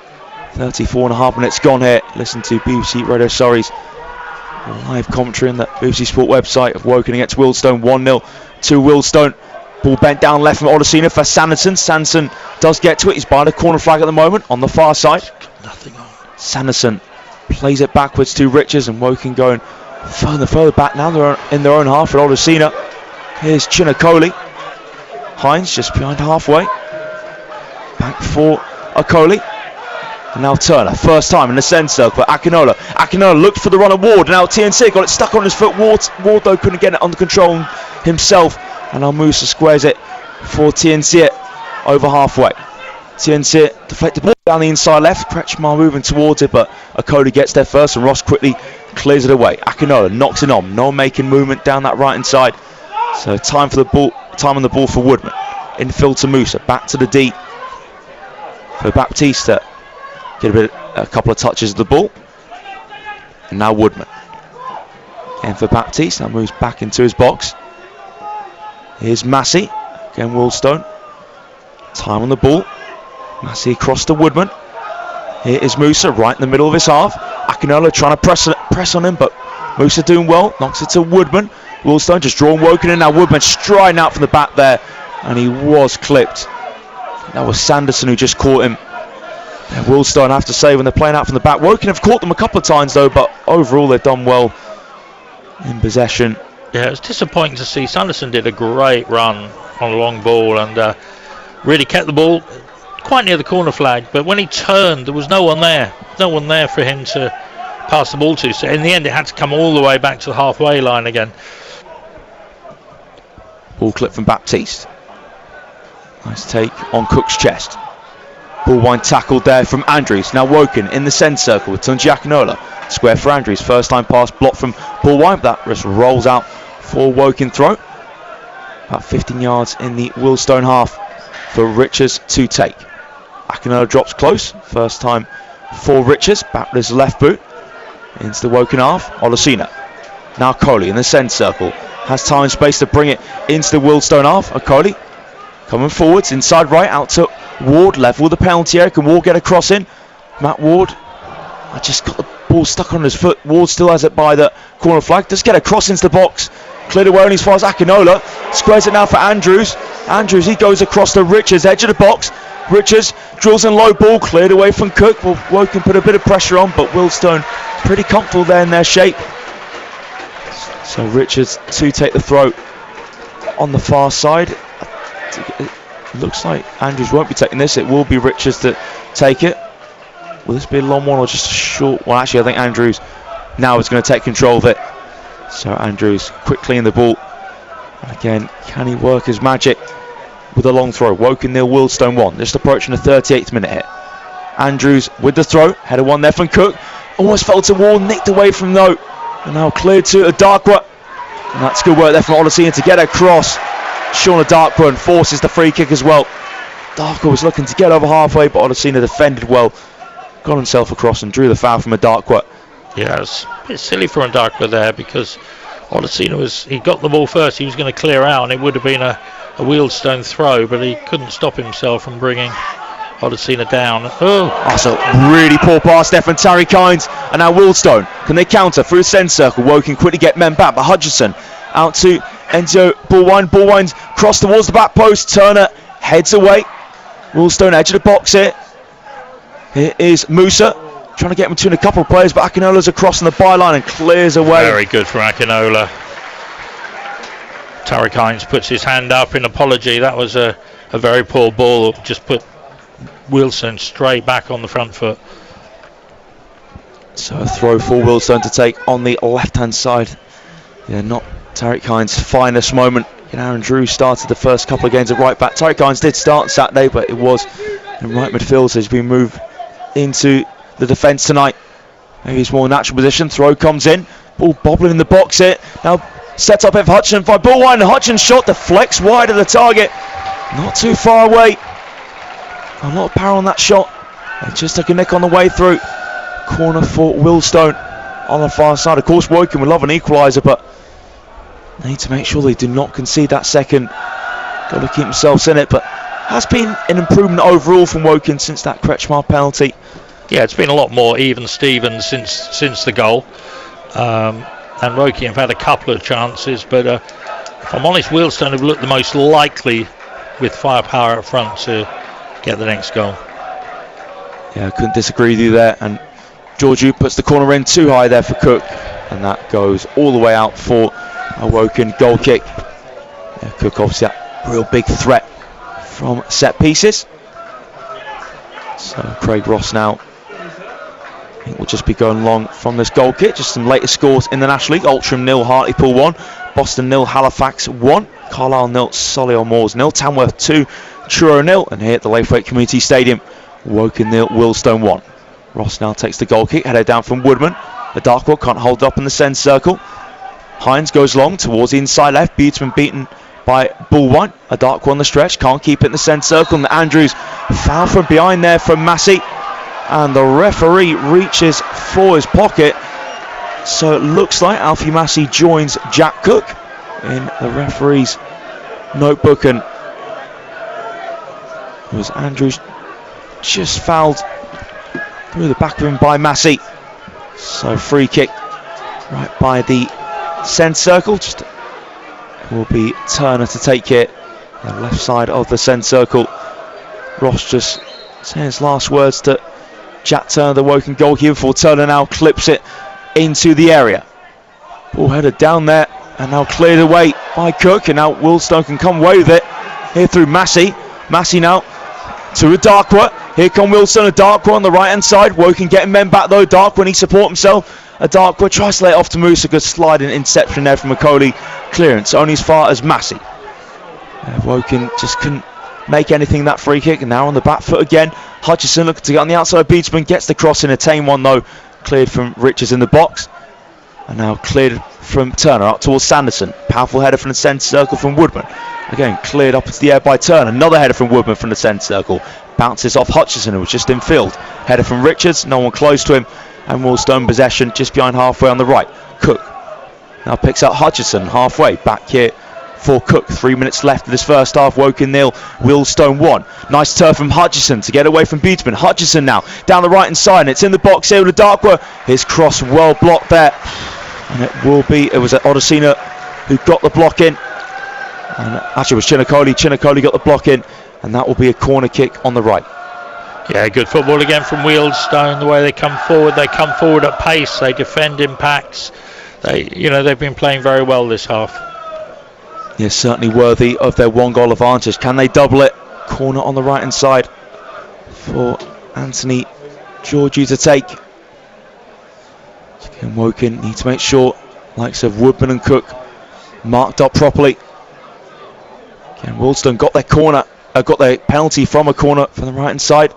34.5 minutes gone here. Listen to BBC Radio Surrey's live commentary on the BBC Sport website of Woking against Wealdstone. 1-0 to Wealdstone. Ball bent down left from Odysseina for Sanderson. Sanderson does get to it. He's by the corner flag at the moment on the far side. Nothing on. Sanderson plays it backwards to Richards, and Woking going further back now. They're in their own half for Odysseina. Here's Chinicoli. Hines just behind halfway. Back for Okoli. And now Turner, first time in the centre circle. Akinola looked for the run of Ward. Now TNC got it stuck on his foot. Ward though couldn't get it under control himself. And now Musa squares it for TNC over halfway. TNC deflected ball down the inside left. Kretschmar moving towards it, but Okoli gets there first, and Ross quickly clears it away. Akinola knocks it on. No making movement down that right hand side. So time on the ball for Woodman. Infield to Musa. Back to the D for Baptiste. Get a couple of touches of the ball. And now Woodman. Again for Baptiste. Now moves back into his box. Here's Massey. Again Wealdstone. Time on the ball. Massey across to Woodman. Here is Musa right in the middle of his half. Akinola trying to press on him, but Musa doing well. Knocks it to Woodman. Wealdstone just drawing Woking in. Now Woodman striding out from the back there. And he was clipped. That was Sanderson who just caught him. Wealdstone, I have to say, when they're playing out from the back. Woking have caught them a couple of times though, but overall they've done well in possession. Yeah, it's disappointing to see. Sanderson did a great run on a long ball and really kept the ball quite near the corner flag, but when he turned, there was no one there. No one there for him to pass the ball to. So in the end, it had to come all the way back to the halfway line again. Ball clip from Baptiste. Nice take on Cook's chest. Bullwine tackled there from Andrews. Now Woking in the centre circle with Tunji Akinola. Square for Andrews. First time pass blocked from Bullwine. That just rolls out for Woking throw. About 15 yards in the Wealdstone half for Richards to take. Akinola drops close. First time for Richards. Back with his left boot. Into the Woking half. Olasina. Now Coley in the centre circle. Has time and space to bring it into the Wealdstone half. Coley coming forwards. Inside right. Out to Ward. Level the penalty area. Can Ward get a cross in? Matt Ward. I just got the ball stuck on his foot. Ward still has it by the corner flag. Does get a cross into the box. Cleared away only as far as Akinola. Squares it now for Andrews. Andrews, he goes across to Richards, edge of the box. Richards drills in low ball. Cleared away from Cook. Well, Woking put a bit of pressure on, but Wealdstone pretty comfortable there in their shape. So Richards to take the throw on the far side. It looks like Andrews won't be taking this. It will be Richards to take it. Will this be a long one or just a short one? Actually, I think Andrews now is going to take control of it. So Andrews quickly in the ball. And again, can he work his magic with a long throw? Woking 0, Wealdstone 1. Just approaching the 38th minute here. Andrews with the throw. Header one there from Cook. Almost fell to Wall, nicked away from though. And now cleared to Adarkwa. And that's good work there from Olasina to get across. Sean Adarkwa forces the free kick as well. Adarkwa was looking to get over halfway, but Olasina defended well. Got himself across and drew the foul from Adarkwa. Yeah, it's a bit silly for Adarkwa there because Olasina he got the ball first. He was going to clear out and it would have been a Wealdstone throw, but he couldn't stop himself from bringing Olasina down. Oh, that's a really poor pass there from Tariq Hines. And now Wealdstone, can they counter through the centre circle? Woking quickly get men back, but Hutchinson out to Enzo Bullwine. Bullwine's cross towards the back post. Turner heads away. Wealdstone edge of the box here. Here is Musa trying to get between a couple of players, but Akinola's across on the byline and clears away. Very good from Akinola. Tariq Hines puts his hand up in apology. That was a very poor ball. Just put Wealdstone straight back on the front foot. So a throw for Wealdstone to take on the left-hand side. Yeah, not Tariq Hines' finest moment. Aaron Drew started the first couple of games at right back. Tariq Hines did start Saturday, but it was in right midfield, so he's been moved into the defence tonight. Maybe it's more natural position. Throw comes in. Ball bobbling in the box here. Now set up if Hutchinson by Bullwine. Hutchinson shot deflects wide of the target. Not too far away. A lot of power on that shot. They just took a nick on the way through. Corner for Wealdstone on the far side. Of course, Woking would love an equaliser, but they need to make sure they do not concede that second. Got to keep themselves in it, but has been an improvement overall from Woking since that Kretschmar penalty. Yeah, it's been a lot more even Steven since the goal. And Woking have had a couple of chances, but if I'm honest, Wealdstone have looked the most likely with firepower up front to get the next goal. Yeah, I couldn't disagree with you there. And Georgiou puts the corner in too high there for Cook, and that goes all the way out for a Woking goal kick. Yeah, Cook obviously a real big threat from set pieces. So Craig Ross now, I think we'll just be going long from this goal kick. Just some latest scores in the National League. Altrincham 0, Hartlepool 1, Boston 0, Halifax 1, Carlisle 0, Solihull Moors 0, Tamworth 2, Truro 0, and here at the Laithwaite Community Stadium, Woking 0, Wealdstone 1. Ross now takes the goal kick, headed down from Woodman. The Darkwood can't hold up in the centre circle. Hines goes long towards the inside left. Buteman beaten by Bullwine. A Darkwood on the stretch, can't keep it in the centre circle. And Andrews foul from behind there from Massey. And the referee reaches for his pocket. So it looks like Alfie Massey joins Jack Cook in the referee's notebook. And it was Andrews just fouled through the back of him by Massey. So free kick right by the centre circle. Just will be Turner to take it. The left side of the centre circle. Ross just saying his last words to Jack Turner, the Woking goalkeeper, before Turner now clips it into the area. Ball headed down there and now cleared away by Cook, and now Wealdstone can come away with it here through Massey. Massey now to Adakwa. Here come Wealdstone. Adakwa on the right hand side. Woking getting men back though. Adakwa needs to support himself. Adakwa tries to lay it off to Musa. Good sliding interception there from Macaulay. Clearance only as far as Massey. Woking just couldn't make anything that free kick, and now on the back foot again. Hutchison looking to get on the outside of Beachman, gets the cross in, a tame one though, cleared from Richards in the box, and now cleared from Turner up towards Sanderson. Powerful header from the centre circle from Woodman, again cleared up into the air by Turner. Another header from Woodman from the centre circle, bounces off Hutchison who was just in field. Header from Richards, no one close to him, and Wealdstone possession just behind halfway on the right. Cook now picks up Hutchison halfway back here for Cook. 3 minutes left of this first half. Woking 0, Wealdstone 1. Nice turn from Hutchison to get away from Beachman. Hutchison now down the right hand side, and it's in the box here with Adakwa. His cross well blocked there, and it was Odesina who got the block in, and actually it was Chinakoli got the block in, and that will be a corner kick on the right. Yeah, good football again from Wealdstone. The way they come forward at pace, they defend impacts. They've been playing very well this half. Yes, certainly worthy of their 1 goal advantage. Can they double it? Corner on the right hand side for Anthony Georgiou to take. Again, Woking need to make sure likes of Woodman and Cook marked up properly. Again, Wealdstone got their penalty from a corner from the right hand side.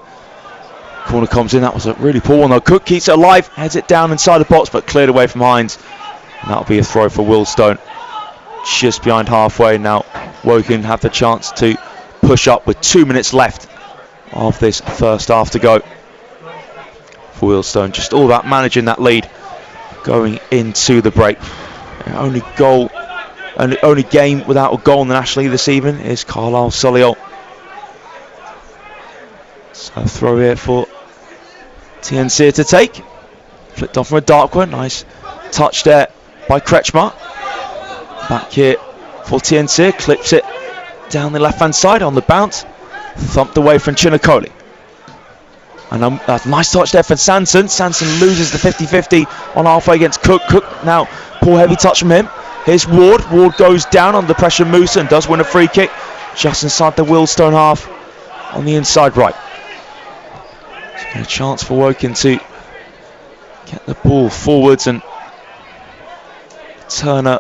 Corner comes in, that was a really poor one though. Cook keeps it alive, heads it down inside the box, but cleared away from Hines, and that'll be a throw for Wealdstone. Just behind halfway now. Woking have the chance to push up with 2 minutes left of this first half to go for Wealdstone. Just all about managing that lead going into the break. Only game without a goal in the National League this evening is Carlisle Solihull. So throw here for TNC to take. Flicked on from a dark one. Nice touch there by Kretschmar. Back here for TNC, clips it down the left hand side on the bounce, thumped away from Chinakoli. And a nice touch there for Sanson. Sanson loses the 50-50 on halfway against Cook. Cook now, poor heavy touch from him. Here's Ward. Ward goes down under the pressure of Musa and does win a free kick just inside the Wealdstone half on the inside right. So a chance for Woking to get the ball forwards, and Turner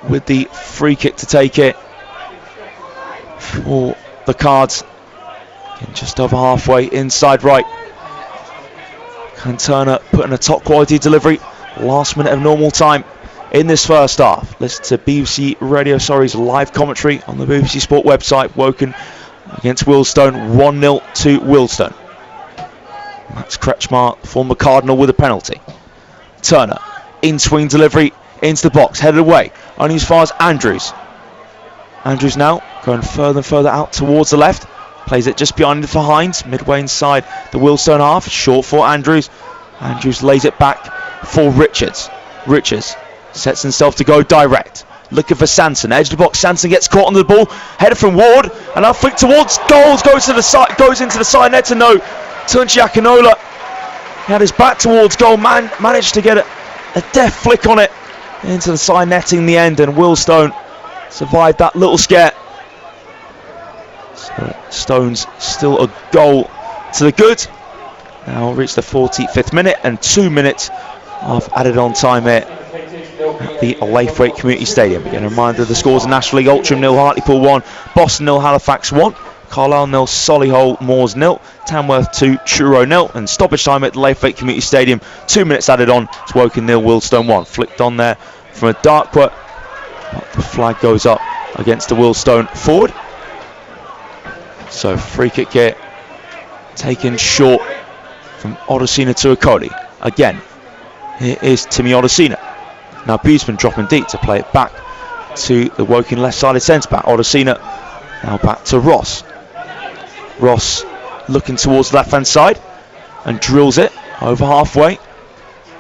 with the free kick to take it for the Cards. Again, just over halfway inside right. And Turner putting a top quality delivery. Last minute of normal time in this first half. Listen to BBC Radio Surrey's live commentary on the BBC Sport website. Woking against Wealdstone, 1-0 to Wealdstone. Max Kretschmar, former Cardinal, with a penalty. Turner, in-swing delivery into the box, headed away, only as far as Andrews. Andrews now going further and further out towards the left, plays it just behind it for Hines, midway inside the Wealdstone half, short for Andrews. Andrews lays it back for Richards. Richards sets himself to go direct, looking for Sanson, edge of the box. Sanson gets caught on the ball, header from Ward, and now flick towards goals, goes into the side net, and no, Tunji Akinola, he had his back towards goal, managed to get a deft flick on it into the side netting in the end, and Wealdstone survived that little scare. So Stones still a goal to the good. Now reached the 45th minute and 2 minutes of added on time here at the Laithwaite Community Stadium. Again, a reminder of the scores in National League: Altrincham 0, Hartlepool 1, Boston 0, Halifax 1, Carlisle 0, Solihull Moors 0, Tamworth 2, Truro 0, and stoppage time at the Laithwaite Community Stadium. 2 minutes added on. It's Woking 0, Wealdstone 1. Flicked on there from a Darkwa, but the flag goes up against the Wealdstone forward. So free kick here, taken short from Odesina to Okoli. Again, here is Timmy Odesina. Now Beesman dropping deep to play it back to the Woking left-sided centre-back. Odesina now back to Ross. Ross looking towards the left-hand side and drills it over halfway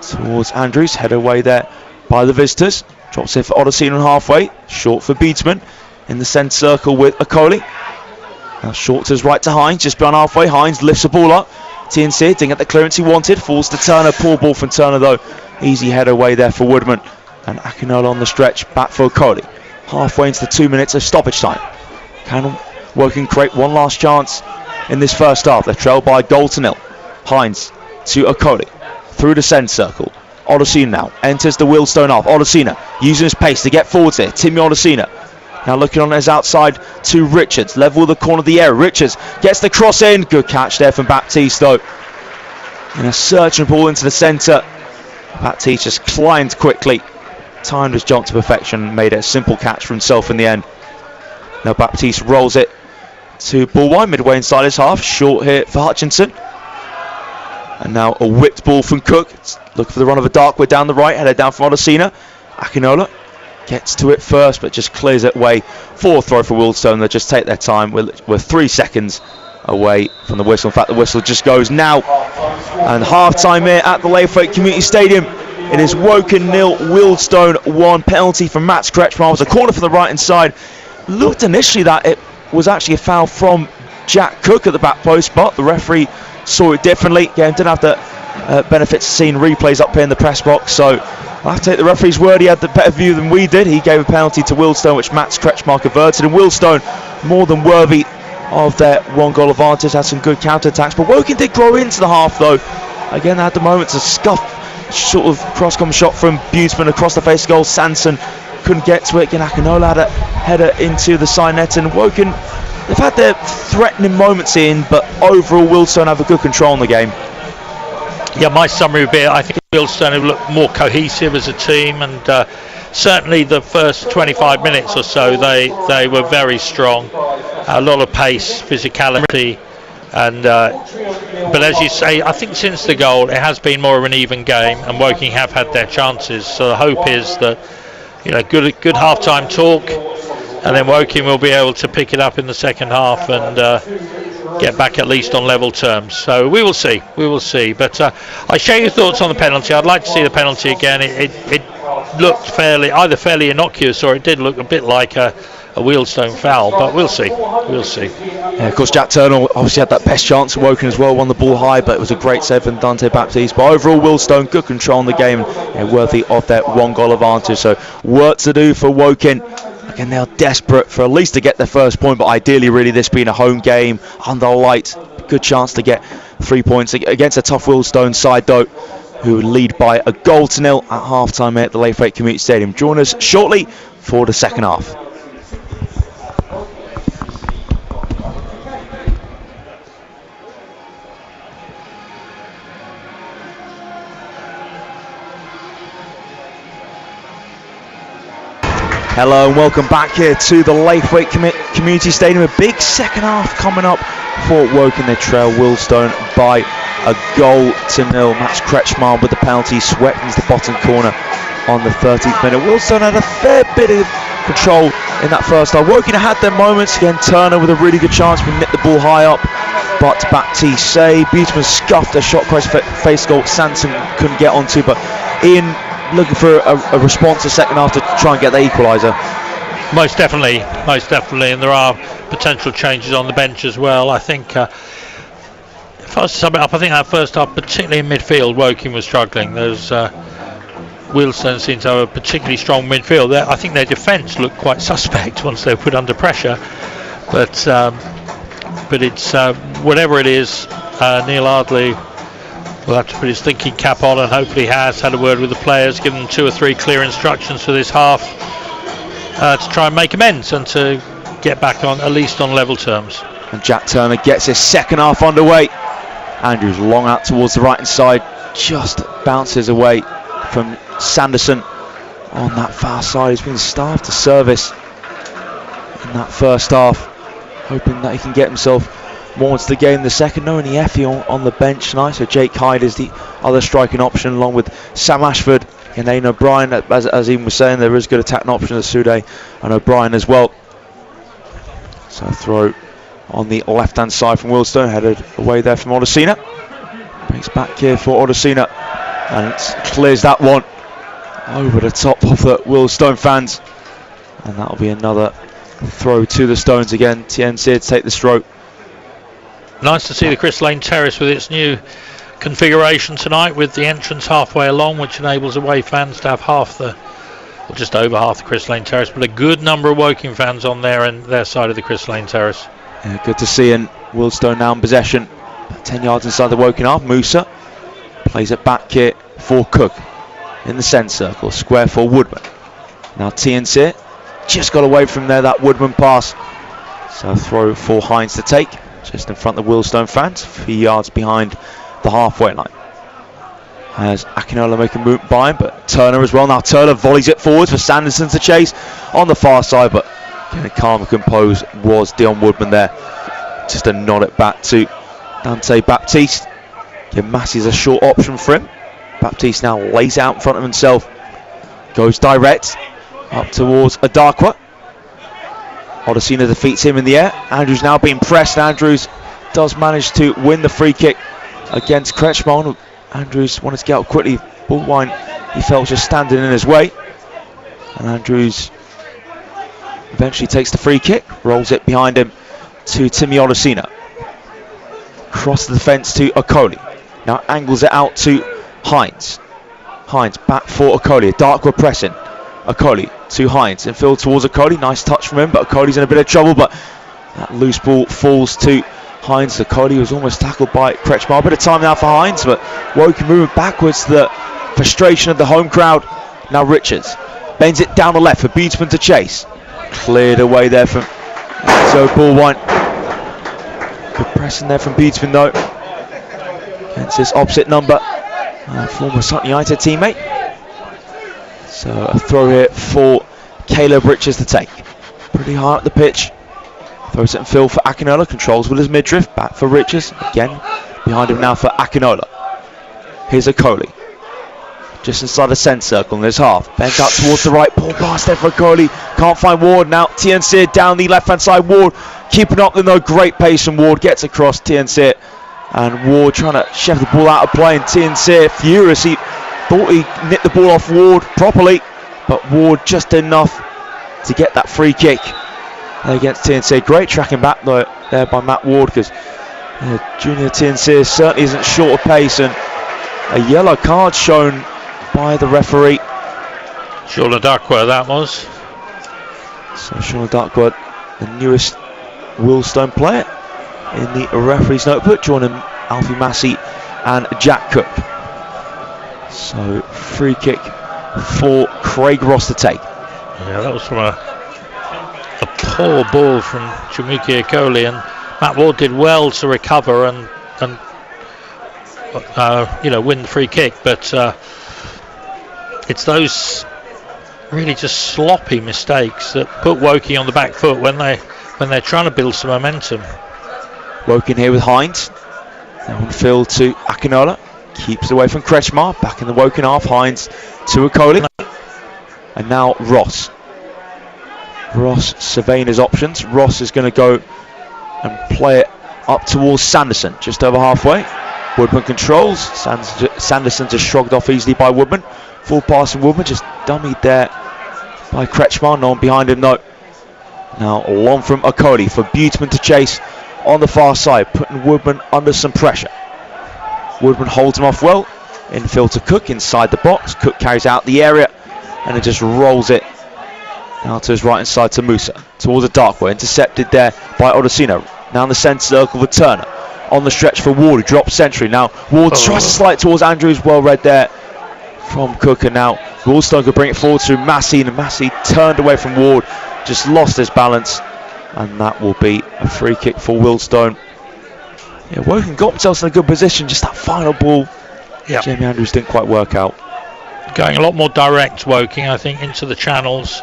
towards Andrews. Head away there by the visitors. Drops it for Odesina on halfway. Short for Beatsman in the centre circle with Okoli. Now short to his right to Hines, just beyond halfway. Hines lifts the ball up. TNC didn't get the clearance he wanted. Falls to Turner. Poor ball from Turner though. Easy head away there for Woodman. And Akinola on the stretch, back for Okoli. Halfway into the 2 minutes of stoppage time. Can Woking create one last chance in this first half. They're trailed by a goal to nil. Hines to Okoli, through the centre circle. Odosina now enters the Wealdstone half. Odosina using his pace to get forwards here. Timmy Odosina now looking on his outside to Richards, level with the corner of the area. Richards gets the cross in. Good catch there from Baptiste though. And a searching ball into the centre. Baptiste just climbed quickly, timed his jump to perfection, and made it a simple catch for himself in the end. Now Baptiste rolls it to ball wide, midway inside his half. Short here for Hutchinson. And now a whipped ball from Cook. Looking for the run of a Darkwood down the right, headed down from Odosina. Akinola gets to it first, but just clears it away for a throw for Wealdstone. They just take their time. We're 3 seconds away from the whistle. In fact, the whistle just goes now. And half-time here at the Laithwaite Community Stadium. It is Woking 0, Wealdstone 1. Penalty from Mats Kretschmar. It was a corner from the right-hand side. Looked initially that it was actually a foul from Jack Cook at the back post, but the referee saw it differently. Again, didn't have the benefits of seeing replays up here in the press box, so I'll have to take the referee's word. He had the better view than we did. He gave a penalty to Wealdstone, which Mats Kretschmar converted, and Wealdstone more than worthy of their 1-goal advantage. Had some good counter-attacks, but Woking did grow into the half though. Again, they had the moments of scuff, sort of cross-come shot from Buteman across the face of goal. Sanson couldn't get to it. Again, Akinola had a header into the side net, and Woking, they've had their threatening moments in, but overall Wealdstone have a good control on the game. Yeah, my summary would be, I think Wealdstone have looked more cohesive as a team, and certainly the first 25 minutes or so they were very strong. A lot of pace, physicality, and but as you say, I think since the goal it has been more of an even game, and Woking have had their chances. So the hope is that, you know, good half-time talk, and then Woking will be able to pick it up in the second half and get back at least on level terms. So we will see. But I share your thoughts on the penalty. I'd like to see the penalty again. It looked fairly innocuous, or it did look a bit like a Wealdstone foul, but we'll see. Yeah, of course, Jack Turner obviously had that best chance at Woking as well, won the ball high, but it was a great save from Dante Baptiste. But overall, Wealdstone, good control in the game, and worthy of their 1-goal advantage. So work to do for Woking. Again, they are desperate for at least to get their first point, but ideally, really, this being a home game under light, good chance to get 3 points against a tough Wealdstone side, though, who lead by a goal to nil at half-time at the Laithwaite Community Stadium. Join us shortly for the second half. Hello and welcome back here to the Laithwaite Community Stadium. A big second half coming up for Woking. They trail Wealdstone by a goal to nil. Mats Kretschmar with the penalty, swept into the bottom corner on the 13th minute. Wealdstone had a fair bit of control in that first half. Woking had their moments. Again, Turner with a really good chance. We nipped the ball high up, but Baptiste saved. Buteman scuffed a shot cross face goal. Sanson couldn't get onto, but Ian looking for a response the second half to try and get the equaliser. Most definitely, and there are potential changes on the bench as well. I think if I was to sum it up, I think that first half, particularly in midfield, Woking was struggling. There's Wealdstone seems to have a particularly strong midfield. I think their defence looked quite suspect once they were put under pressure, but it's whatever it is, Neil Ardley will have to put his thinking cap on, and hopefully has had a word with the players, given them 2 or 3 clear instructions for this half to try and make amends and to get back on at least on level terms. And Jack Turner gets his second half underway. Andrews long out towards the right hand side, just bounces away from Sanderson on that far side. He's been starved to service in that first half, hoping that he can get himself more into the game. The second, no only Effie on the bench tonight, so Jake Hyde is the other striking option, along with Sam Ashford and Aidan O'Brien. As Ian was saying, there is good attacking options, Sude and O'Brien as well. So throw on the left hand side from Wealdstone, headed away there from Odosina. Brings back here for Odosina, and it clears that one over the top of the Wealdstone fans, and that'll be another throw to the Stones again. TNC to take the stroke. Nice to see the Chris Lane Terrace with its new configuration tonight, with the entrance halfway along, which enables away fans to have just over half the Chris Lane Terrace, but a good number of Woking fans on there and their side of the Chris Lane Terrace. Yeah, good to see. And Wealdstone now in possession. About 10 yards inside the Woking half. Musa plays it back here for Cook in the centre circle. Square for Woodman. Now TNC just got away from there, that Woodman pass. So throw for Hines to take. Just in front of the Wealdstone fans. 3 yards behind the halfway line. As Akinola making move by him, but Turner as well. Now Turner volleys it forwards for Sanderson to chase on the far side, but getting calm and composed was Dion Woodman there. Just to nod it back to Dante Baptiste. Give Massey's a short option for him. Baptiste now lays out in front of himself. Goes direct up towards Adakwa. Odesina defeats him in the air. Andrews now being pressed. Andrews does manage to win the free kick against Kretschmann. Andrews wanted to get up quickly. Ballwine, he felt just standing in his way. And Andrews eventually takes the free kick, rolls it behind him to Timmy Odesina. Cross the defence to Okoli. Now angles it out to Hines. Hines back for Okoli. Darkwood pressing. Okoli to Hines. And field towards Okoli. Nice touch from him, but Okoli's in a bit of trouble. But that loose ball falls to Hines. Okoli was almost tackled by Kretschmann. A bit of time now for Hines, but Woking moving backwards. The frustration of the home crowd. Now Richards bends it down the left for Beatsman to chase. Cleared away there from Ballwine. Good pressing there from Beatsman though. Against his opposite number. Former Sutton United teammate. So a throw here for Caleb Richards to take. Pretty high up the pitch. Throws it in field for Akinola. Controls with his midriff. Back for Richards. Again behind him now for Akinola. Here's Okoli. Just inside the centre circle in his half. Bent out towards the right. Ball pass there for Okoli. Can't find Ward now. TNC down the left hand side. Ward keeping up with no great pace from Ward. Gets across TNC. And Ward trying to shove the ball out of play. And TNC furious. He thought he nipped the ball off Ward properly. But Ward just enough to get that free kick against TNC. Great tracking back though there by Matt Ward, because junior TNC certainly isn't short of pace. And a yellow card shown by the referee. Sean Adakwa that was. So Sean Adakwa, the newest Wealdstone player in the referee's notebook, joining Alfie Massey and Jack Cook. So free kick for Craig Ross to take. Yeah, that was from a poor ball from Chimuki Okoli, and Matt Ward did well to recover and win the free kick, but it's those really just sloppy mistakes that put Woking on the back foot when they're trying to build some momentum. Woking here with Hines. Down field to Akinola. Keeps it away from Kretschmann. Back in the Woking half. Hines to Okoli. And now Ross. Ross surveying his options. Ross is going to go and play it up towards Sanderson. Just over halfway. Woodman controls. Sanderson just shrugged off easily by Woodman. Full pass from Woodman. Just dummied there by Kretschmann. No one behind him, no. Now long from Okoli for Buteman to chase on the far side, putting Woodman under some pressure. Woodman holds him off well. Infield to Cook inside the box. Cook carries out the area and it just rolls it now to his right hand side to Musa. Towards the dark way. Intercepted there by Odesina. Now in the centre circle for Turner. On the stretch for Ward, who drops century. Now Ward tries to slide towards Andrews. Well read there from Cook. And now Wealdstone could bring it forward to Massey. And Massey turned away from Ward. Just lost his balance. And that will be a free kick for Wealdstone. Yeah, Woking got themselves in a good position. Just that final ball. Yep. Jamie Andrews didn't quite work out. Going a lot more direct, Woking, I think, into the channels.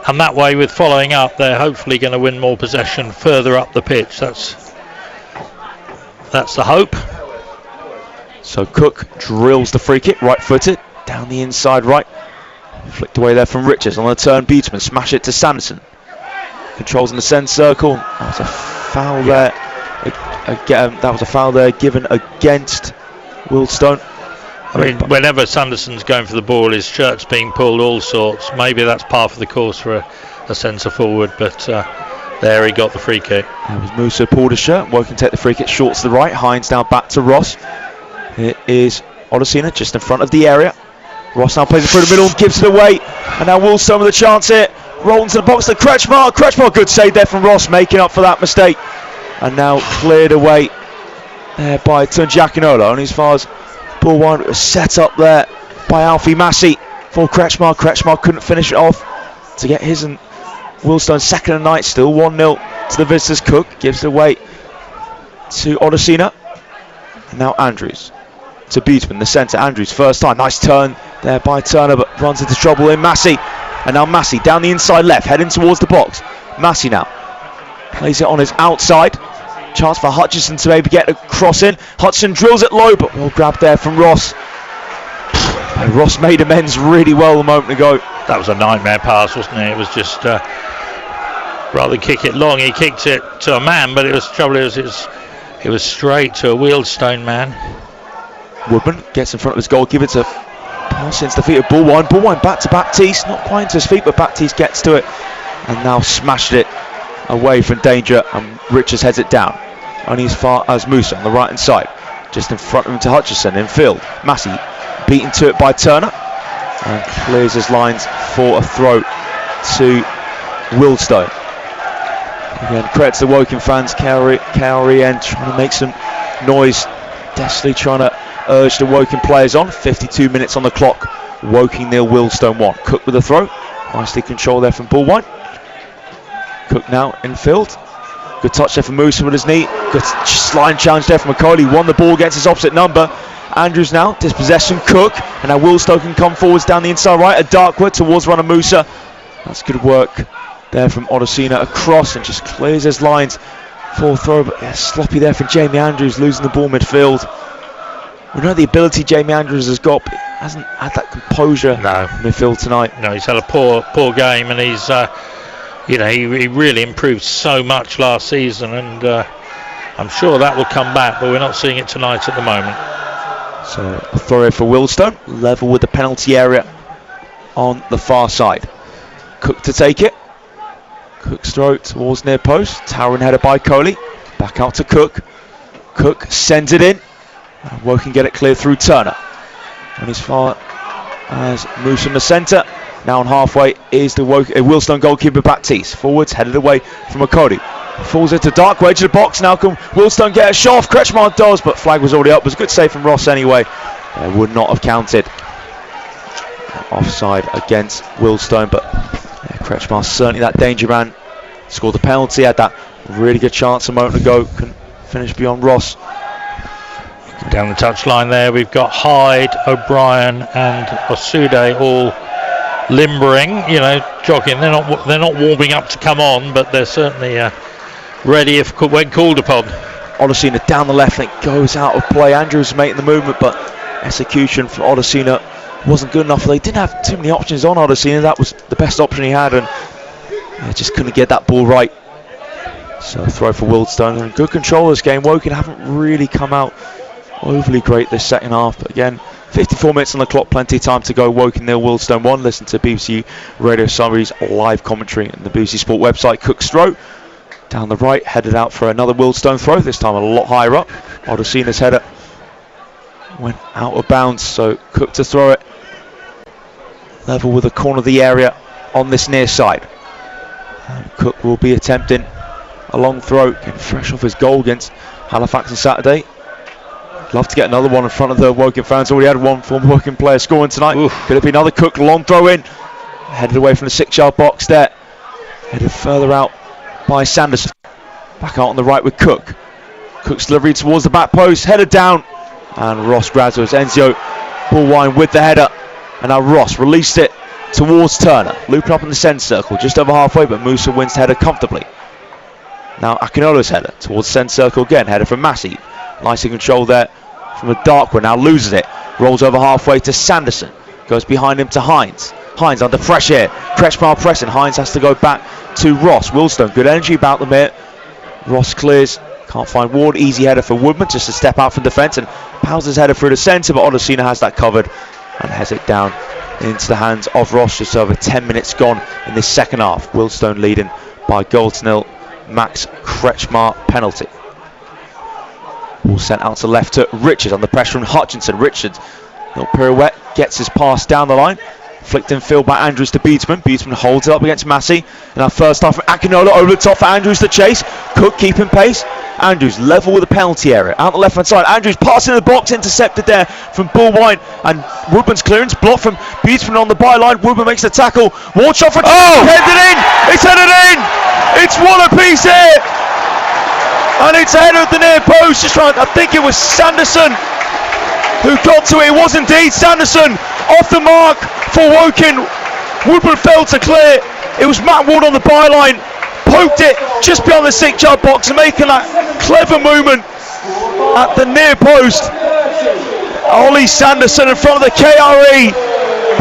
And that way, with following up, they're hopefully going to win more possession further up the pitch. That's the hope. So Cook drills the free kick, right-footed, down the inside right. Flicked away there from Richards. On the turn, Beatsman smash it to Sanderson. Controls in the centre circle. That was a foul there. Again, that was a foul there given against Wealdstone. I mean, whenever Sanderson's going for the ball, his shirt's being pulled, all sorts. Maybe that's par for the course for a centre forward, but there he got the free kick. That was Musa pulled his shirt. Woking take the free kick short to the right. Hines now back to Ross. It is Odesina just in front of the area. Ross now plays it through the middle and gives it away. And now Wealdstone with a chance here. Rolling to the box to Kretschmann. Kretschmann, good save there from Ross, making up for that mistake. and now cleared away there by Giacchinola. Only as far as ball one was set up there by Alfie Massey for Kretschmar. Kretschmar couldn't finish it off to get his and Wealdstone second of the night. Still 1-0 to the visitors. Cook gives it away to Odesina. And now Andrews to Beatman, the centre. Andrews first time, nice turn there by Turner, but runs into trouble in Massey. And now Massey down the inside left, heading towards the box. Massey now plays it on his outside. Chance for Hutchison to maybe get a cross in. Hutchison drills it low, but well grabbed there from Ross. And Ross made amends really well a moment ago. That was a nightmare pass, wasn't it? It was just rather than kick it long, he kicked it to a man, but it was straight to a Wealdstone man. Woodman gets in front of his goalkeeper to pass into the feet of Bullwine. Bullwine back to Baptiste, not quite to his feet, but Baptiste gets to it and now smashed it away from danger, and Richards heads it down. Only as far as Musa on the right hand side, just in front of him to Hutchison in field. Massey beaten to it by Turner and clears his lines for a throw to Wealdstone. Again, credit to the Woking fans. KREN trying to make some noise, desperately trying to urge the Woking players on. 52 minutes on the clock. Woking 0, Wealdstone 1. Cook with a throw, nicely controlled there from Bullwine. Cook now in field. Good touch there from Musa with his knee. Good line challenge there from McCauley. Won the ball against his opposite number. Andrews now dispossession. Cook, and now Wealdstone can come forwards down the inside right. A Darkwood towards runner Musa. That's good work there from Odesina across, and just clears his lines for throw. But yeah, sloppy there from Jamie Andrews, losing the ball midfield. We know the ability Jamie Andrews has got, but he hasn't had that composure in midfield tonight. No, he's had a poor game, and he's he really improved so much last season, and I'm sure that will come back, but we're not seeing it tonight at the moment. So a throw for Wealdstone, level with the penalty area on the far side. Cook to take it. Cook's throw towards near post. Towering header by Coley. Back out to Cook. Cook sends it in. And Woking get it clear through Turner. And as far as moves from the centre. Now on halfway is the Wealdstone goalkeeper Baptiste. Forwards, headed away from Makodi. Falls into dark wedge of the box. Now can Wealdstone get a shot off? Kretschmar does, but flag was already up. It was a good save from Ross anyway. It would not have counted. Offside against Wealdstone, but Kretschmar certainly that danger man. Scored the penalty, had that really good chance a moment ago. Couldn't finish beyond Ross. Down the touchline there, we've got Hyde, O'Brien and Osude all limbering, jogging. They're not warming up to come on, but they're certainly ready when called upon. Odesina down the left, and it goes out of play. Andrews making the movement, but execution for Odesina wasn't good enough. They didn't have too many options on Odesina. That was the best option he had, and just couldn't get that ball right. So a throw for Wealdstone, and good control of this game. Woking haven't really come out overly great this second half, but again, 54 minutes on the clock, plenty of time to go. Woking 0, Wealdstone 1. Listen to BBC Radio Surrey's live commentary and the BBC Sport website. Cook's throw down the right, headed out for another Wealdstone throw, this time a lot higher up. Odesina's header went out of bounds, so Cook to throw it level with the corner of the area on this near side. And Cook will be attempting a long throw, getting fresh off his goal against Halifax on Saturday. Love to get another one in front of the Woking fans. Already had one former Woking player scoring tonight. Oof. Could it be another Cook long throw in? Headed away from the 6-yard box there. Headed further out by Sanderson. Back out on the right with Cook. Cook's delivery towards the back post. Headed down. And Ross grabs it. Enzio Bullwine with the header. And now Ross released it towards Turner. Looping up in the centre circle. Just over halfway, but Musa wins the header comfortably. Now Akinola's header towards centre circle again. Header from Massey. Nicely controlled there from a dark one. Now loses it. Rolls over halfway to Sanderson. Goes behind him to Hines. Hines under pressure here. Kretschmar pressing. Hines has to go back to Ross. Wealdstone, good energy about them here. Ross clears. Can't find Ward. Easy header for Woodman. Just a step out from defence. And Powell's header through the centre. But Odesina has that covered. And heads it down into the hands of Ross. Just over 10 minutes gone in this second half. Wealdstone leading by goal to nil. Max Kretschmar penalty. Ball sent out to left to Richards under pressure from Hutchinson. Richards, little pirouette, gets his pass down the line. Flicked in field by Andrews to Beatsman. Beatsman holds it up against Massey. And our first half from Akinola over the top for Andrews to chase. Cook keeping pace. Andrews level with the penalty area. Out the left hand side. Andrews passing in the box, intercepted there from Bullwine. And Woodman's clearance blocked from Beatsman on the byline. Woodman makes the tackle. Ward shot for headed in! It's headed in! It's one apiece here! And it's ahead of the near post. Just trying, I think it was Sanderson who got to it. It was indeed Sanderson off the mark for Woking. Woodman failed to clear. It was Matt Ward on the byline, poked it just beyond the 6-yard box, making that clever movement at the near post. Ollie Sanderson in front of the KRE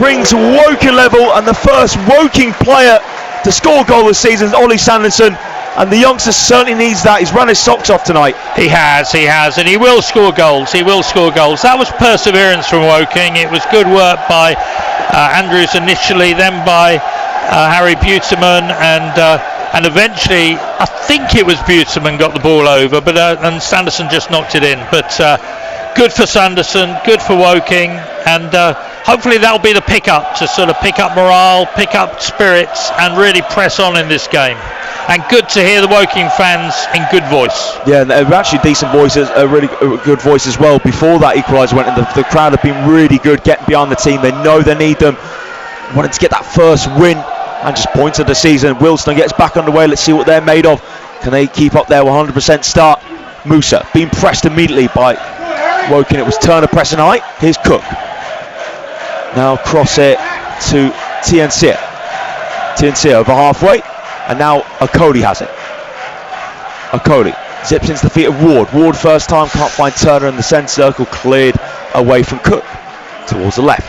brings Woking level, and the first Woking player to score a goal this season is Ollie Sanderson. And the youngster certainly needs that. He's run his socks off tonight. He has, and he will score goals. He will score goals. That was perseverance from Woking. It was good work by Andrews initially, then by Harry Buterman, and eventually, I think it was Buterman got the ball over, but and Sanderson just knocked it in. But good for Sanderson, good for Woking, and hopefully that'll be the pick-up to sort of pick up morale, pick up spirits, and really press on in this game. And good to hear the Woking fans in good voice. Yeah, and they're actually decent voices, a really good voice as well. Before that equaliser went in, the crowd have been really good getting behind the team. They know they need them. Wanted to get that first win and just point to the season. Wealdstone gets back underway. Let's see what they're made of. Can they keep up their 100% start? Musa being pressed immediately by Woking. It was Turner pressing high. Here's Cook. Now cross it to TNC. TNC over halfway. And now Okoli has it. Okoli zips into the feet of Ward. Ward first time, can't find Turner in the centre circle, cleared away from Cook. Towards the left.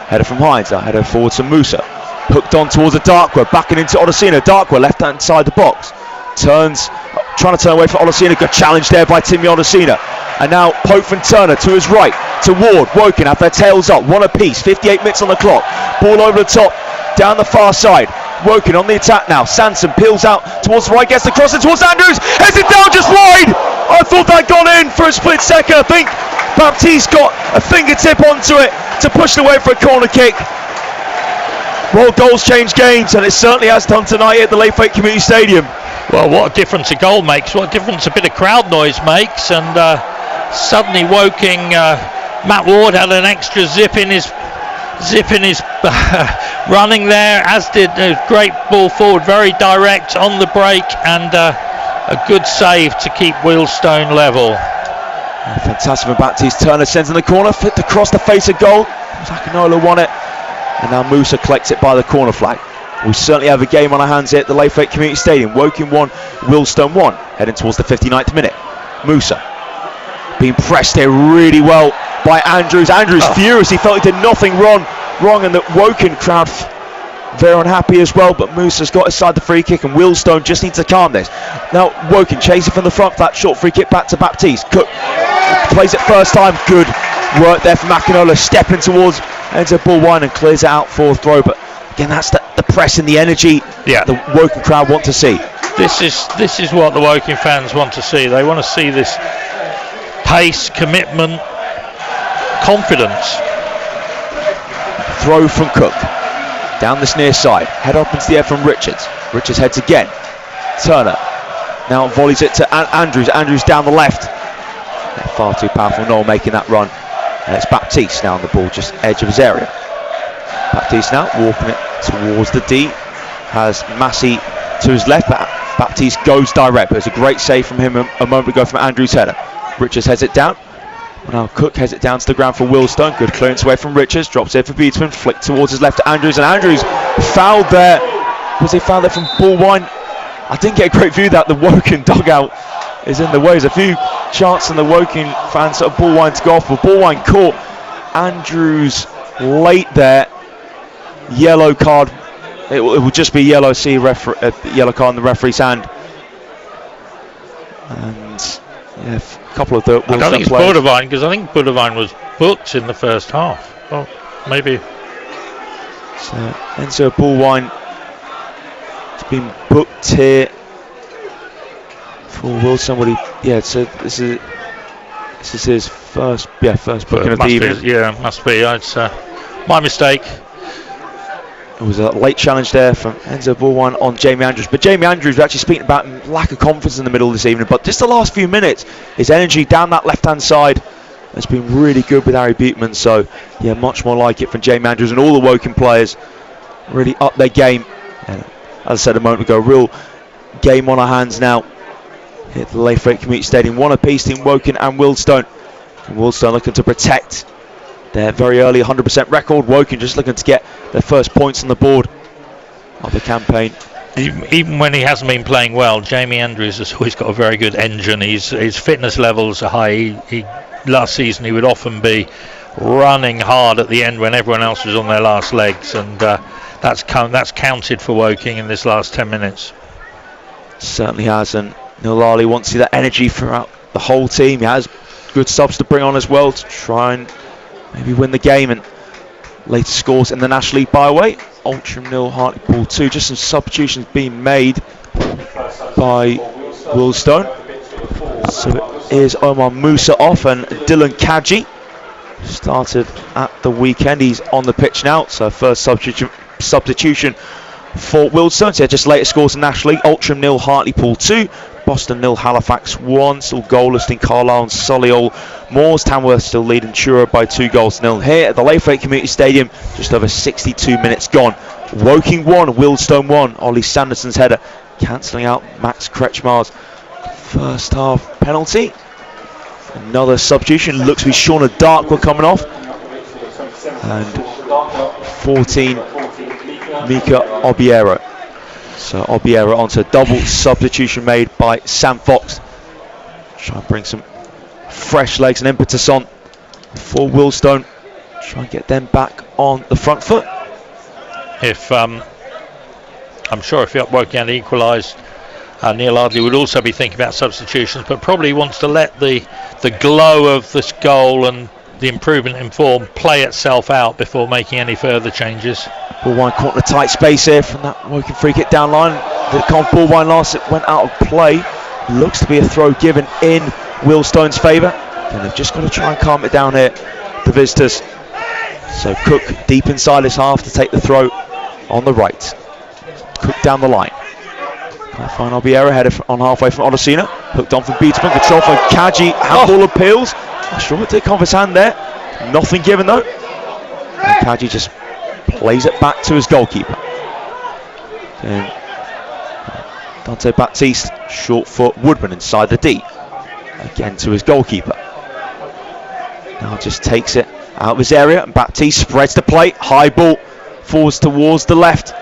Header from Hines, a header forward to Musa. Hooked on towards the Darkwa, backing into Odosina. Darkwa left hand side the box. Turns, trying to turn away from Odosina. Good challenge there by Timmy Odosina. And now Pope from Turner to his right. To Ward, Woking have their tails up. One apiece, 58 minutes on the clock. Ball over the top, down the far side. Woking on the attack now. Sanson peels out towards the right, gets the cross in towards Andrews. Heads it down just wide. I thought that got in for a split second. I think Baptiste got a fingertip onto it to push it away for a corner kick. Well, goals change games, and it certainly has done tonight at the Laythwaite Community Stadium. Well, what a difference a goal makes, what a difference a bit of crowd noise makes, and suddenly Woking, Matt Ward had an extra zip in his running there, as did a great ball forward, very direct on the break, and a good save to keep Wealdstone level. Fantastic from Baptiste. Turner sends in the corner, flipped across the face of goal. Akinola won it, and now Musa collects it by the corner flag. We certainly have a game on our hands here at the Laythwaite Community Stadium. Woking 1, Wealdstone 1, heading towards the 59th minute. Musa being pressed here really well by Andrews. Andrews furious, he felt he did nothing wrong, and the Woking crowd very unhappy as well, but Musa's got aside the free kick, and Wealdstone just needs to calm this. Now Woking chasing from the front for that short free kick back to Baptiste. Cook plays it first time, good work there from Akinola, stepping towards enter Bullwine and clears it out for a throw, but again that's the press and the energy the Woking crowd want to see. This is what the Woking fans want to see. They want to see this pace, commitment, confidence. Throw from Cook down this near side, head up into the air from Richards. Richards heads again. Turner now volleys it to Andrews. Andrews down the left. They're far too powerful. Noel making that run, and it's Baptiste now on the ball, just edge of his area. Baptiste now walking it towards the D, has Massey to his left, but Baptiste goes direct, but it's a great save from him a moment ago from Andrews' header. Richards heads it down. Now Cook heads it down to the ground for Wealdstone. Good clearance away from Richards. Drops it for Beatsman. Flicked towards his left to Andrews. And Andrews fouled there. Was he fouled there from Bullwine? I didn't get a great view that the Woking dugout is in the way. There's a few chances in the Woking fans of Bullwine to go off. But Bullwine caught Andrews late there. Yellow card. It will just be yellow. See yellow card in the referee's hand. And yeah, a couple of the I don't think it's Budavine, because I think Budavine was booked in the first half. Well, maybe. So Enzo Bullwine has been booked here for Wealdstone. So this is his first booking of the evening. Must be. It's my mistake. It was a late challenge there from Enzo Bullwine on Jamie Andrews. But Jamie Andrews, we're actually speaking about lack of confidence in the middle this evening. But just the last few minutes, his energy down that left-hand side has been really good with Harry Buteman. So, yeah, much more like it from Jamie Andrews. And all the Woking players really up their game. And as I said a moment ago, real game on our hands now. Here at the Laythwaite Community Stadium. One apiece in Woking and Wealdstone. And Wealdstone looking to protect their very early 100% record. Woking just looking to get their first points on the board of the campaign. Even when he hasn't been playing well, Jamie Andrews has always got a very good engine. His fitness levels are high. Last season he would often be running hard at the end when everyone else was on their last legs, and that's counted for Woking in this last 10 minutes. Certainly has, and Neil Lally wants to see that energy throughout the whole team. He has good subs to bring on as well to try and maybe win the game. And later scores in the National League Byway. Altrincham 0, Hartlepool 2. Just some substitutions being made by Wealdstone. So it is Omar Musa off and Dylan Kadji started at the weekend. He's on the pitch now. So first substitution for Wealdstone. So just later scores in National League. Altrincham 0, Hartlepool 2. Boston 0, Halifax 1. Still goalless in Carlisle and Solihull. Moors, Tamworth still leading Truro by 2-0 here at the Laythwaite Community Stadium. Just over 62 minutes gone. Woking 1, Wealdstone 1. Ollie Sanderson's header cancelling out Max Kretschmar's first half penalty. Another substitution. Looks to be Shauna Darkwell coming off. And 14, Mika Obiero. So Obiero onto a double substitution made by Sam Fox. Try and bring some fresh legs and impetus on for Wealdstone. Try and get them back on the front foot. I'm sure if Woking had equalised, Neil Ardley would also be thinking about substitutions, but probably wants to let the glow of this goal and the improvement in form play itself out before making any further changes. Bullwine caught in a tight space here from that Woking free kick down line. The Bullwine last it went out of play. Looks to be a throw given in Wealdstone's favour. And they've just got to try and calm it down here, the visitors. So Cook deep inside his half to take the throw on the right. Cook down the line. Can't find Obiero, header on halfway from Odosina. Hooked on from Beatsman, control from Kadji. Handball appeals. Not sure what to take off his hand there. Nothing given though. And Kadji just plays it back to his goalkeeper. Then Dante Baptiste, short foot, Woodman inside the D. Again to his goalkeeper. Now just takes it out of his area, and Baptiste spreads the plate. High ball, forwards towards the left.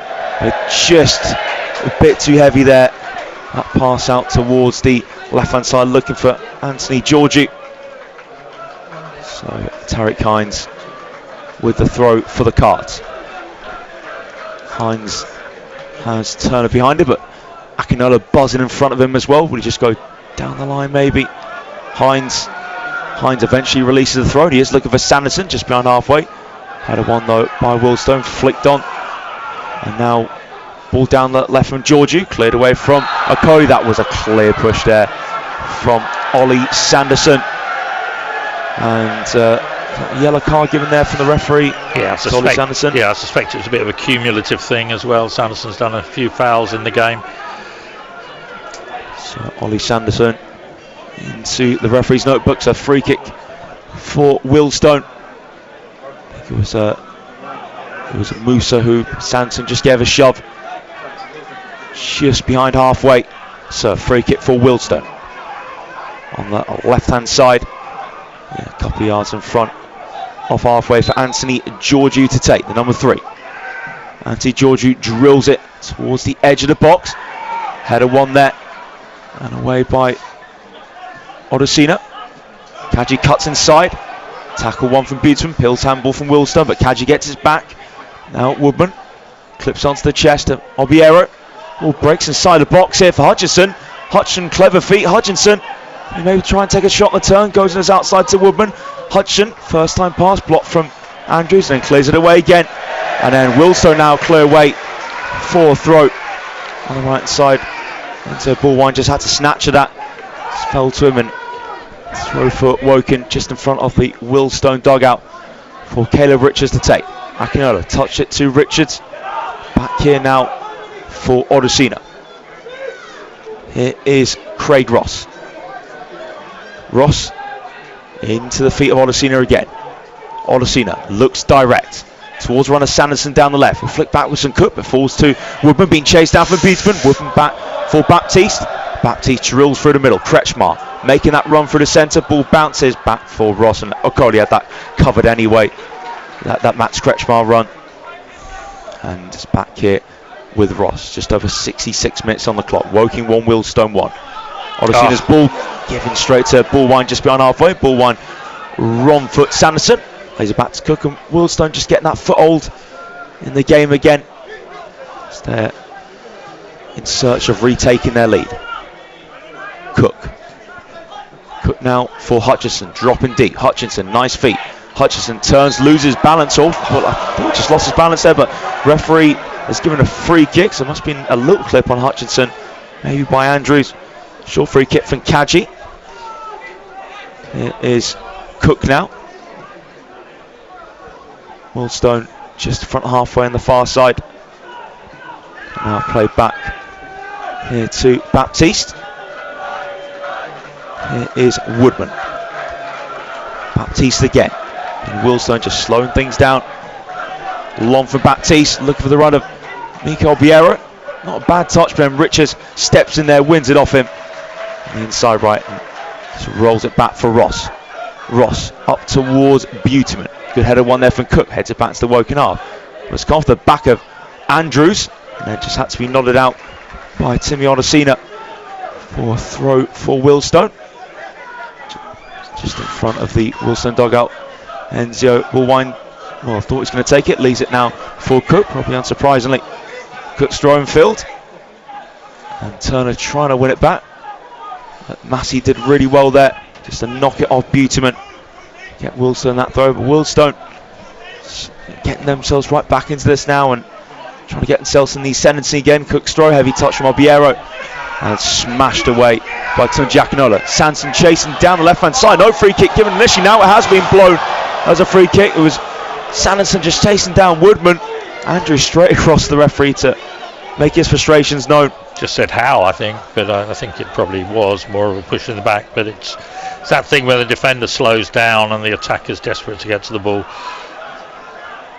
Just a bit too heavy there. That pass out towards the left-hand side, looking for Anthony Georgiou. So Tariq Hines with the throw for the Cards. Hines has Turner behind him, but Akinola buzzing in front of him as well. Will he just go down the line maybe? Hines eventually releases the throw. He is looking for Sanderson just behind halfway. Had a one though by Wealdstone, flicked on. And now ball down the left from Georgiou, cleared away from Okoye. That was a clear push there from Ollie Sanderson. And yellow card given there from the referee. Yeah, Ollie Sanderson. Yeah, I suspect it was a bit of a cumulative thing as well. Sanderson's done a few fouls in the game. So Ollie Sanderson into the referee's notebook. So free kick for Wealdstone. I think it was Musa who Sanderson just gave a shove just behind halfway. So free kick for Wealdstone on the left hand side. Yeah, a couple of yards in front, off halfway for Anthony Georgiou to take, the number 3. Anthony Georgiou drills it towards the edge of the box. Header one there, and away by Odosina. Kadji cuts inside. Tackle one from Beatsman. Pills handball from Wealdstone, but Kadji gets his back. Now Woodman clips onto the chest of Obiero. Ball breaks inside the box here for Hutchinson. Hutchinson, clever feet. Hutchinson. He may try and take a shot on the turn, goes in his outside to Woodman. Hutchinson, first time pass, blocked from Andrews, and then clears it away again. And then Wealdstone now clear away for a throw on the right side. And so Bullwine just had to snatch at that. Just fell to him and throw for Woking just in front of the Wealdstone dugout for Caleb Richards to take. Akinola touched it to Richards. Back here now for Odesina. Here is Craig Ross. Ross into the feet of Odesina again. Odesina looks direct towards runner Sanderson down the left. Will flick back with some Cook, but falls to Woodman, being chased down from Beatsman. Woodman back for Baptiste. Baptiste drills through the middle. Kretschmar making that run through the centre. Ball bounces back for Ross, and Okoli had that covered anyway. That Max Kretschmar run. And it's back here with Ross. Just over 66 minutes on the clock. Woking 1, Wealdstone 1. Odesina's ball given straight to Bullwine just behind halfway. Bullwine wrong foot Sanderson. Plays it back to Cook, and Wealdstone just getting that foothold in the game again. They're in search of retaking their lead. Cook now for Hutchinson, dropping deep. Hutchinson, nice feet. Hutchinson turns, loses balance off. Well, I thought he just lost his balance there, but referee has given a free kick, so there must have been a little clip on Hutchinson, maybe by Andrews. Short free kick from Kaji. Here is Cook now. Wealdstone just front halfway on the far side. Now played back here to Baptiste. Here is Woodman. Baptiste again. And Wealdstone just slowing things down. Long for Baptiste, looking for the run of Mikel Biero. Not a bad touch, but then Richards steps in there, wins it off him. On the inside right, and just rolls it back for Ross. Ross up towards Buteman. Good header one there from Cook. Heads it back to the Woking half. It's gone off the back of Andrews, and then just had to be nodded out by Timmy Odesina for a throw for Wealdstone. Just in front of the Wealdstone dugout. Enzio Bullwine, well, I thought he was going to take it. Leaves it now for Cook, probably unsurprisingly. Cook's throwing field. And Turner trying to win it back. But Massey did really well there, just to knock it off Buteman. Get Wealdstone that throw, but Wealdstone getting themselves right back into this now and trying to get themselves in the ascendancy again. Cook's throw, heavy touch from Obiero, and smashed away by Tun Giacanola. Sanson chasing down the left hand side. No free kick given initially. Now it has been blown as a free kick. It was Sanderson just chasing down Woodman. Andrew straight across the referee to make his frustrations known. Just said how, I think, but I think it probably was more of a push in the back. But it's that thing where the defender slows down and the attacker's desperate to get to the ball.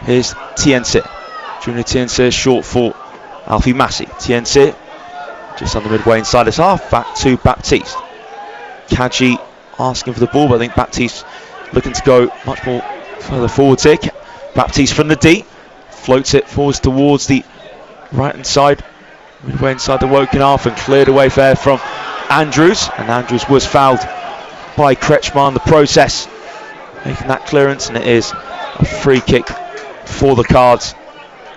Here's Tiense. Junior Tiense short for Alfie Massey. Tiense just on the midway inside his half. Back to Baptiste. Kaji asking for the ball, but I think Baptiste looking to go much more further forward here. Baptiste from the D. Floats it forwards towards the right hand side. Midway inside the Woking half and cleared away fair from Andrews. And Andrews was fouled by Kretschmar in the process, making that clearance, and it is a free kick for the Cards.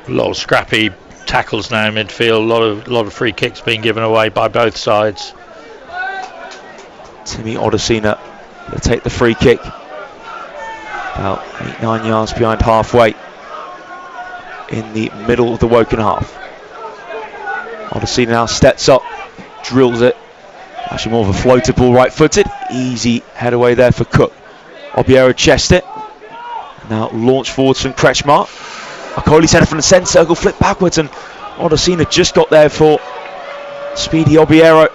A lot of scrappy tackles now in midfield. A lot of free kicks being given away by both sides. Timmy Odesina will take the free kick. About 8-9 yards behind halfway in the middle of the Woking half. Odesina now steps up, drills it. Actually more of a floated ball, right footed. Easy head away there for Cook. Obiero chest it. Now launch forwards from Kretschmar. Okoli's header from the centre circle, flip backwards, and Odesina just got there for speedy Obiero.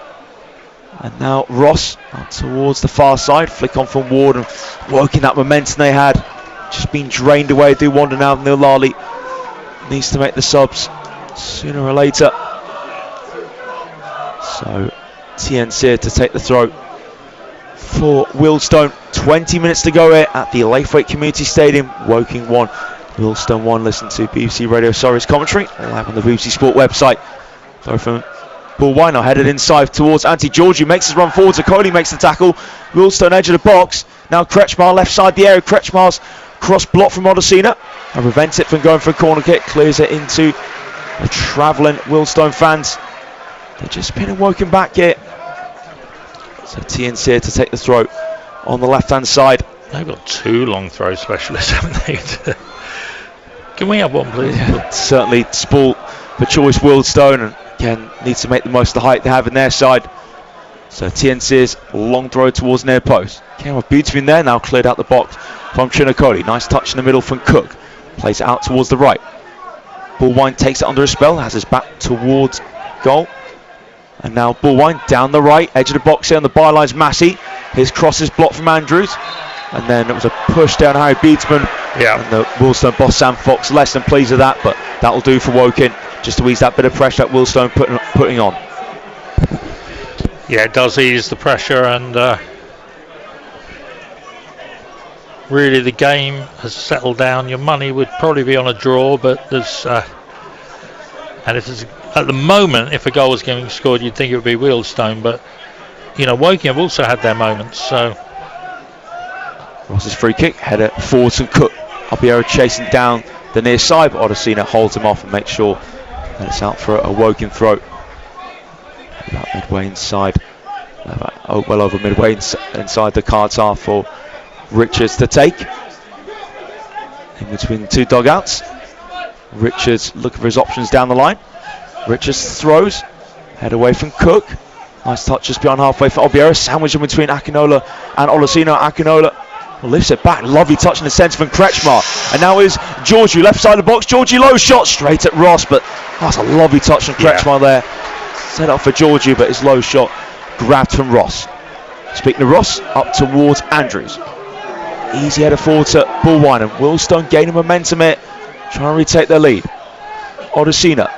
And now Ross out towards the far side, flick on from Ward, and working that momentum they had. Just been drained away through Wanda now. Neil Lally needs to make the subs sooner or later. So TNC to take the throw for Wealdstone. 20 minutes to go here at the Laithwaite Community Stadium. Woking 1, Wealdstone 1. Listen to BBC Radio Surrey's commentary live on the BBC Sport website. Throw from Bullwine, headed inside towards Antti Georgiou, makes his run forwards. Okoli makes the tackle. Wealdstone edge of the box. Now Kretschmar left side the area. Kretschmar's cross block from Odesina and prevents it from going for a corner kick. Clears it into the travelling Wealdstone fans. They're just pinning Woking back here. So TNC here to take the throw on the left hand side. They've got two long throw specialists, haven't they? Can we have one, please? Yeah, certainly sport for choice Wealdstone, and again needs to make the most of the height they have in their side. So TNC's long throw towards near post. Came off beautifully in there, now cleared out the box from Chinokoli. Nice touch in the middle from Cook. Plays it out towards the right. Bullwine takes it under a spell, has his back towards goal. And now Bullwine down the right, edge of the box here on the byline's Massey. His cross is blocked from Andrews. And then it was a push down Harry Beadsman. Yeah. And the Wealdstone boss Sam Fox less than pleased with that, but that'll do for Woking, just to ease that bit of pressure that Wealdstone putting on. Yeah, it does ease the pressure, and really the game has settled down. Your money would probably be on a draw, but there's and if it's, at the moment, if a goal was getting scored, you'd think it would be Wealdstone, but you know, Woking have also had their moments. So Ross's free kick, header forwards and Cook. Albiero chasing down the near side, but Odesina holds him off and makes sure that it's out for a Woking throw. About midway inside, well over midway inside the cards are for Richards to take. In between the two dugouts, Richards looking for his options down the line. Richards throws, head away from Cook. Nice touch just beyond halfway for Albiero, sandwich in between Akinola and Olesino. Akinola lifts it back, lovely touch in the centre from Kretschmar. And now is Georgiou, left side of the box. Georgiou low shot straight at Ross, but that's a lovely touch from Kretschmar there. Set up for Georgiou, but his low shot grabbed from Ross. Speaking of Ross, up towards Andrews. Easy header forward to Bullwine, and Wealdstone gaining momentum here, trying to retake their lead. Odesina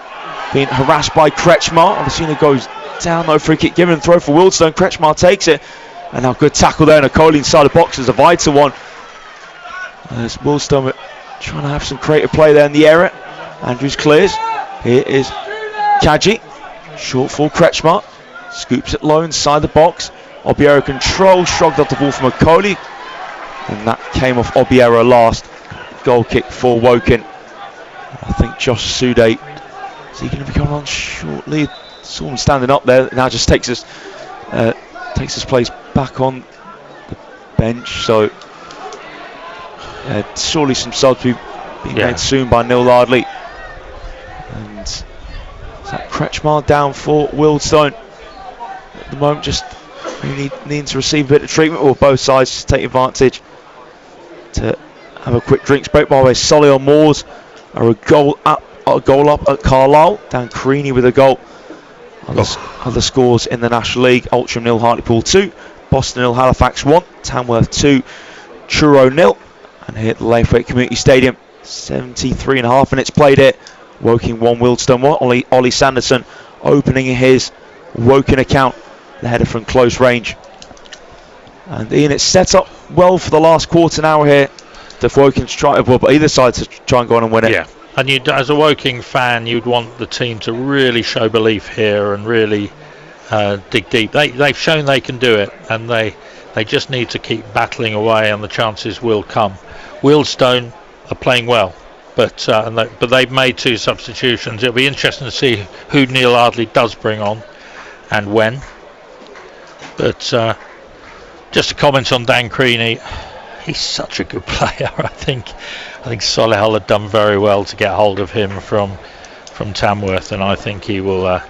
being harassed by Kretschmar. Odesina goes down, no free kick given and throw for Wealdstone. Kretschmar takes it, and now good tackle there. Nicole inside the box is a vital one. As Wealdstone trying to have some creative play there in the area. Andrews clears. Here is Kaji. Short for Kretschmar. Scoops it low inside the box. Albiero control, shrugged off the ball from Okoli. And that came off Albiero last. Goal kick for Woking. I think Josh Sude, is he going to be coming on shortly? Saw him standing up there. Now just takes his place back on the bench. So surely some subs being made soon by Neil Lardley. And is that Kretschmar down for Wealdstone at the moment, just really needing to receive a bit of treatment, or both sides just take advantage to have a quick drinks break. By the way, Solihull Moors are a goal up at Carlisle. Dan Creaney with a goal. Other scores in the National League: Altrincham 0, Hartlepool 2, Boston 0, Halifax 1, Tamworth 2, Truro 0. And here at the Laithwaite Community Stadium, 73.5 minutes played here. Woking 1, Wealdstone 1. Ollie Sanderson opening his Woking account. The header from close range. And Ian, it's set up well for the last quarter now here. The Woking to try, but either side to try and go on and win it. Yeah, and you'd, as a Woking fan, you'd want the team to really show belief here and really dig deep. They've shown they can do it, and they just need to keep battling away, and the chances will come. Wealdstone are playing well, but they've made 2 substitutions. It'll be interesting to see who Neil Ardley does bring on and when. But just to comment on Dan Creaney, he's such a good player. I think Solihull have done very well to get hold of him from Tamworth, and I think he'll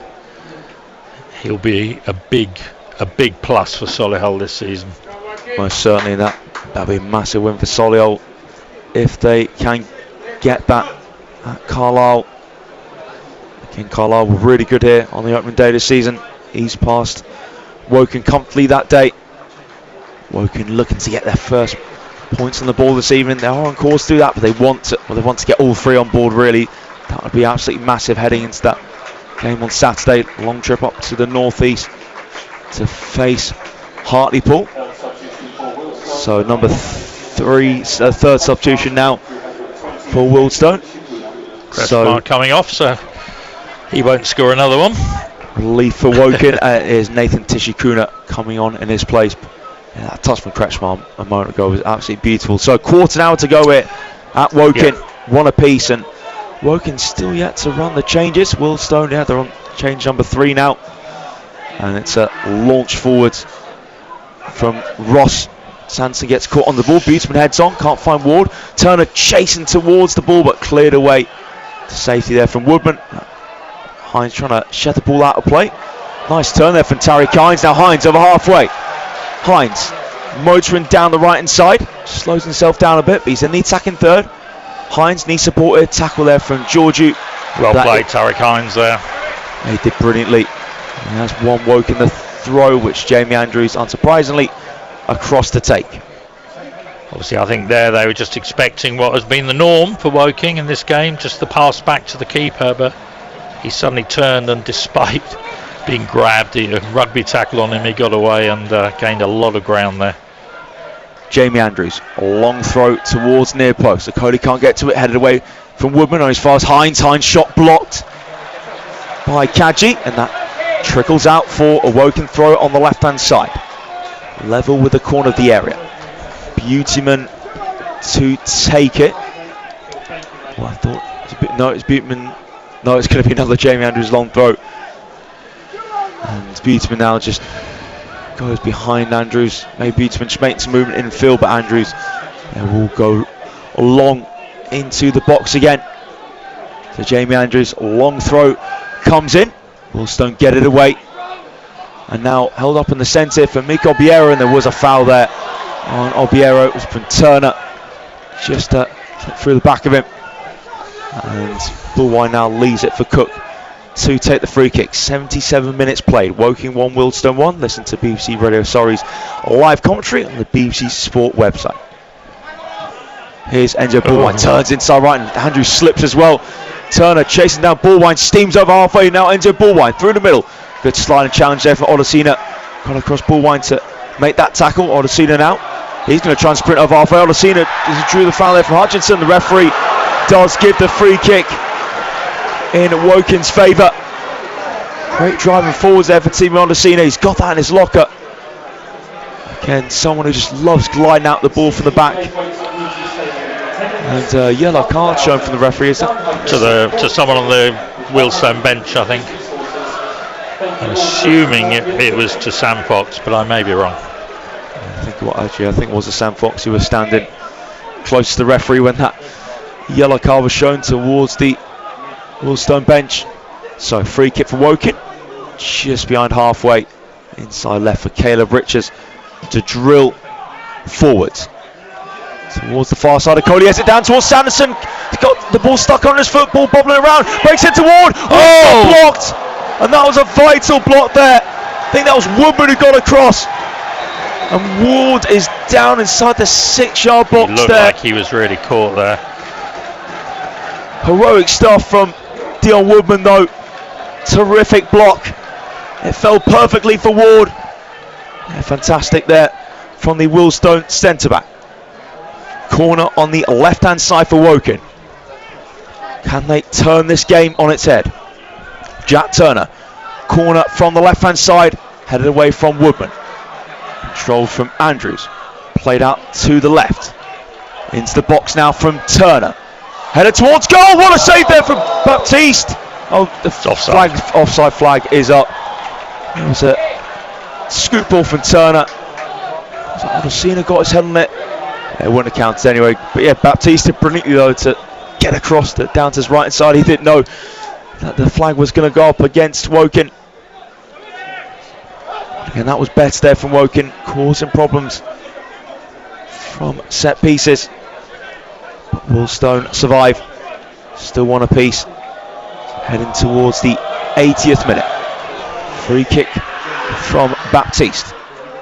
be a big plus for Solihull this season. Most certainly, that'll be a massive win for Solihull if they can get that at Carlisle. Again, Carlisle were really good here on the opening day of the season. Eased past Woking comfortably that day. Woking looking to get their first points on the ball this evening. They are on course to do that, but they want to get all 3 on board. Really, that would be absolutely massive heading into that game on Saturday. Long trip up to the northeast to face Hartlepool. So number 3, third substitution now for Wealdstone. So coming off, so he won't score another one. Relief for Woking is Nathan Tishikuna coming on in his place. Yeah, that touch from Kretschmar a moment ago was absolutely beautiful. So quarter hour to go here at Woking, 1 apiece, and Woking still yet to run the changes. Wealdstone, they're on change number 3 now, and it's a launch forwards from Ross. Sanson gets caught on the ball. Beatsman heads on, can't find Ward. Turner chasing towards the ball, but cleared away to safety there from Woodman. Hines trying to shed the ball out of play. Nice turn there from Tariq Hines. Now Hines over halfway. Hines motoring down the right hand side, slows himself down a bit, but he's in the attacking third. Hines knee supported, tackle there from Georgiou, Well played, Tarek Hines there. He did brilliantly. He has one Woking the throw, which Jamie Andrews, unsurprisingly, across to take. Obviously, I think there they were just expecting what has been the norm for Woking in this game, just the pass back to the keeper, but he suddenly turned and despite being grabbed, a rugby tackle on him, he got away and gained a lot of ground there. Jamie Andrews, a long throw towards near post. Okoli can't get to it, headed away from Woodman on his fast. Hines shot blocked by Kaji, and that trickles out for a Woking throw on the left hand side. Level with the corner of the area. Beautyman to take it. Well, I thought it was a bit, no, it's Beautyman. No, it's going to be another Jamie Andrews long throw. And Beautyman now just goes behind Andrews. Maybe Beautyman should make some movement in field, but Andrews will go long into the box again. So Jamie Andrews, long throw comes in. Wealdstone get it away. And now held up in the centre for Mick Obiero, and there was a foul there on Obiero. It was from Turner, just through the back of him. And Bullwine now leaves it for Cook to take the free kick. 77 minutes played. Woking 1, Wealdstone 1. Listen to BBC Radio Surrey's live commentary on the BBC Sport website. Here's Enzo Bullwine, turns inside right, and Andrew slips as well. Turner chasing down Bullwine, steams over halfway. Now Enzo Bullwine through the middle. Good sliding challenge there from Odesina. Got across Bullwine to make that tackle. Odesina now. He's going to try and sprint over halfway. Odesina drew the foul there from Hutchinson. The referee does give the free kick in Woking's favour. Great driving forwards there for Timo Odesina. He's got that in his locker. Again, someone who just loves gliding out the ball from the back. And yellow card shown from the referee. Is that to someone on the Wealdstone bench, I think. I'm assuming it was to Sam Fox, but I may be wrong. I think it was a Sam Fox who was standing close to the referee when that yellow card was shown towards the Wealdstone bench. So free kick for Woking, just behind halfway, inside left for Caleb Richards to drill forwards towards the far side of Coley. Has it down towards Sanderson. He's got the ball stuck on his foot, ball bobbling around, breaks into Ward. Oh, blocked! And that was a vital block there. I think that was Woodman who got across. And Ward is down inside the 6-yard box. He looked like he was really caught there. Heroic stuff from Dion Woodman though. Terrific block. It fell perfectly for Ward. Yeah, fantastic there from the Wealdstone centre-back. Corner on the left-hand side for Woking. Can they turn this game on its head? Jack Turner, corner from the left-hand side, headed away from Woodman. Controlled from Andrews, played out to the left. Into the box now from Turner. Headed towards goal, what a save there from Baptiste. Oh, the offside flag is up. It was a scoop ball from Turner. Odesina got his head on it. It wouldn't have counted anyway. But yeah, Baptiste did brilliantly though to get across down to his right side. He didn't know that the flag was going to go up against Woking. And that was better there from Woking, causing problems from set pieces. But Wealdstone survive. Still one apiece. Heading towards the 80th minute. Free kick from Baptiste.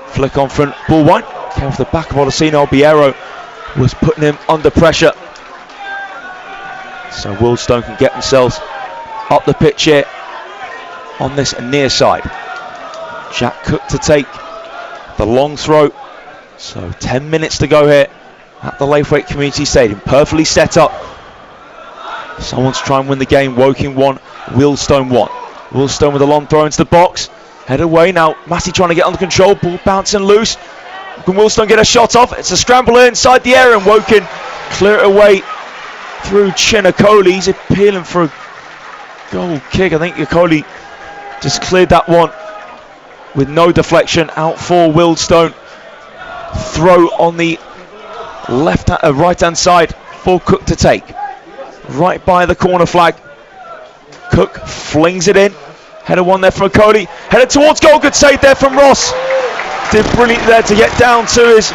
Flick on front, Bullwine. Came off the back of Odesina. Obiero was putting him under pressure. So Wealdstone can get themselves up the pitch here on this near side. Jack Cook to take the long throw. So 10 minutes to go here at the Laithwaite Community Stadium. Perfectly set up. Someone's trying to win the game. Woking 1, Wealdstone 1. Wealdstone with a long throw into the box. Head away now. Matty trying to get under control. Ball bouncing loose. Can Wealdstone get a shot off? It's a scramble inside the area, and Woking clear it away through Chinakoli. He's appealing for a goal kick. I think Okoli just cleared that one with no deflection. Out for Wealdstone. Throw on the right hand side for Cook to take. Right by the corner flag. Cook flings it in. Header one there from Okoli. Headed towards goal. Good save there from Ross. Did brilliant there to get down to his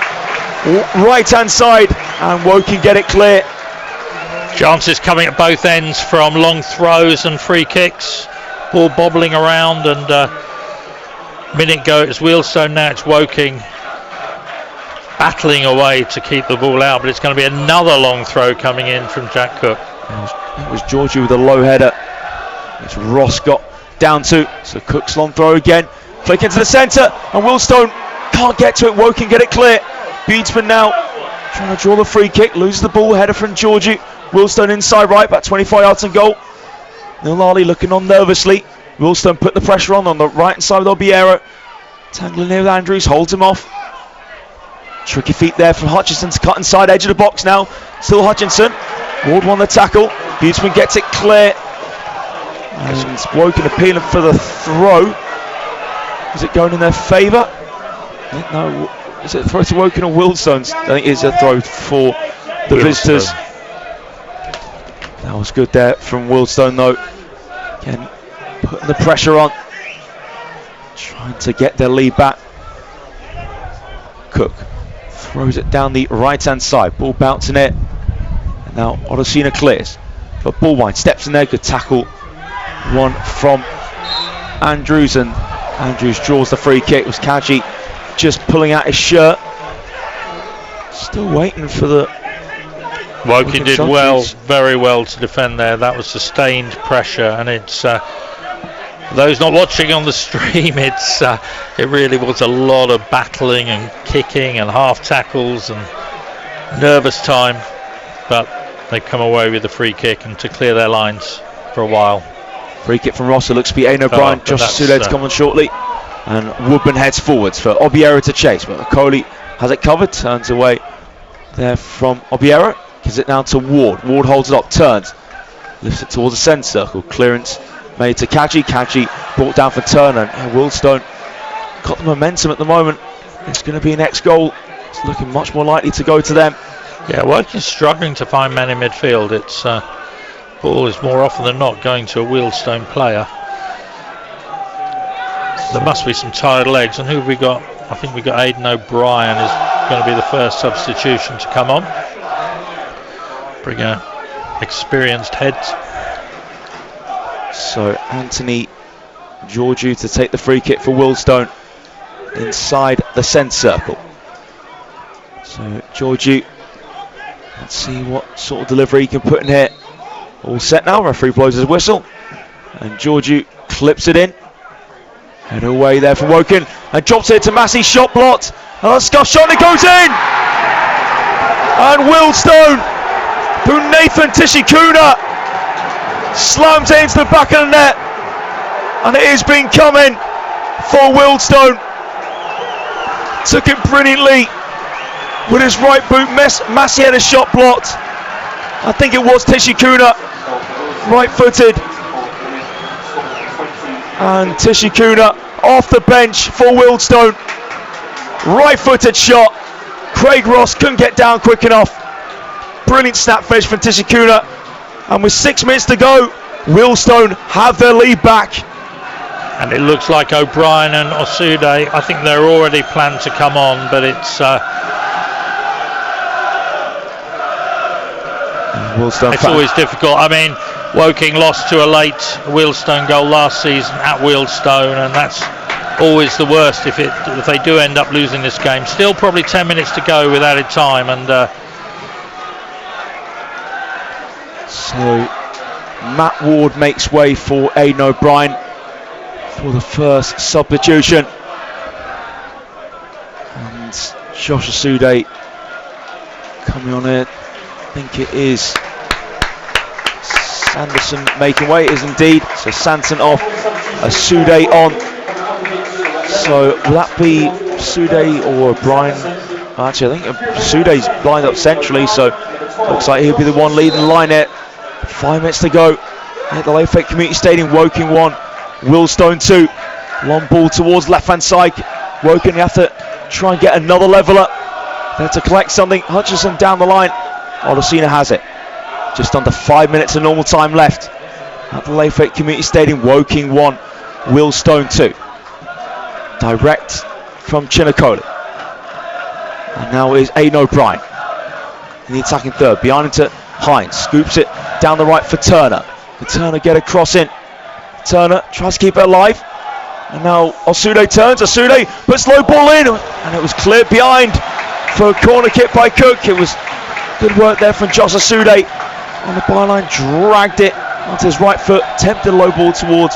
right hand side, and Woking get it clear. Chances coming at both ends from long throws and free kicks. Ball bobbling around, and minute ago it was Wealdstone, now it's Woking battling away to keep the ball out, but it's going to be another long throw coming in from Jack Cook. It was Georgie with a low header. It's Ross got down to, so Cook's long throw again. Flick into the centre, and Wealdstone can't get to it. Woking get it clear. Beadsman now trying to draw the free kick, loses the ball, header from Georgie. Wealdstone inside right, about 25 yards and goal. Nilali looking on nervously. Wealdstone put the pressure on the right hand side with Obiero. Tangling here with Andrews, holds him off. Tricky feet there from Hutchinson to cut inside edge of the box now. Still Hutchinson. Ward won the tackle. Beadsman gets it clear. And Woking appealing for the throw. Is it going in their favour? No. Is it a throw to Woking or Wealdstone? I think it's a throw for the visitors. That was good there from Wealdstone though. Again, putting the pressure on. Trying to get their lead back. Cook throws it down the right hand side. Ball bouncing it. And now Odosina clears. But Ballwine steps in there. Good tackle. One from Andrews, and Andrews draws the free kick. It was Kaji just pulling out his shirt. Still waiting for the... Woking did well, very well to defend there. That was sustained pressure, and it's those not watching on the stream, it really was a lot of battling and kicking and half tackles and nervous time, but they've come away with the free kick and to clear their lines for a while. Free kick from Ross, it looks to be Aidan O'Brien. Josh Sude to come on shortly, and Woodman heads forwards for Obiero to chase, but Coley has it covered, turns away there from Obiero. Gives it now to Ward. Ward holds it up, turns, lifts it towards the centre circle. Clearance made to Kaji. Kaji brought down for Turner. And Wealdstone got the momentum at the moment. It's going to be an next goal. It's looking much more likely to go to them. Yeah, Woking struggling to find men in midfield. It's ball is more often than not going to a Wealdstone player. There must be some tired legs. And who have we got? I think we got Aidan O'Brien is going to be the first substitution to come on. Bring a experienced head. So Anthony Georgiou to take the free kick for Wealdstone inside the centre circle. So Georgiou, let's see what sort of delivery he can put in here. All set now, referee blows his whistle, and Georgiou clips it in. Head away there from Woking, and drops it to Massey, shot blocked, and a scuff shot, and it goes in! And Wealdstone, who Nathan Tishikuna slams it into the back of the net, and it has been coming for Wealdstone. Took it brilliantly with his right boot. Massey had a shot blocked. I think it was Tishikuna, right footed, and Tishikuna off the bench for Wealdstone, right footed shot. Craig Ross couldn't get down quick enough. Brilliant snap finish from Tishikuna, and with 6 minutes to go, Wealdstone have their lead back. And it looks like O'Brien and Osude, I think they're already planned to come on, but it's always difficult. I mean, Woking lost to a late Wealdstone goal last season at Wealdstone, and that's always the worst if they do end up losing this game. Still probably 10 minutes to go with added time, and so Matt Ward makes way for Aidan O'Brien for the first substitution, and Josh Osude coming on here. I think it is Sanderson making way. It is indeed. So Sanson off, Osude on. So will that be Osude or O'Brien? Actually, I think Osude's lined up centrally, so looks like he'll be the one leading the line here. 5 minutes to go at the Layfake Community Stadium. Woking 1, Wealdstone 2. Long ball towards left hand side. Woking have to try and get another leveller. They have to collect something. Hutchinson down the line. Odosina has it. Just under 5 minutes of normal time left at the Layfake Community Stadium. Woking 1, Wealdstone 2. Direct from Chinakoli. And now is Aidan O'Brien in the attacking third. Behind him to Hines scoops it down the right for Turner. Can Turner get a cross in? Turner tries to keep it alive. And now Osude turns. Osude puts low ball in. And it was cleared behind for a corner kick by Cook. It was good work there from Josh Osude. On the byline, dragged it onto his right foot. Tempted low ball towards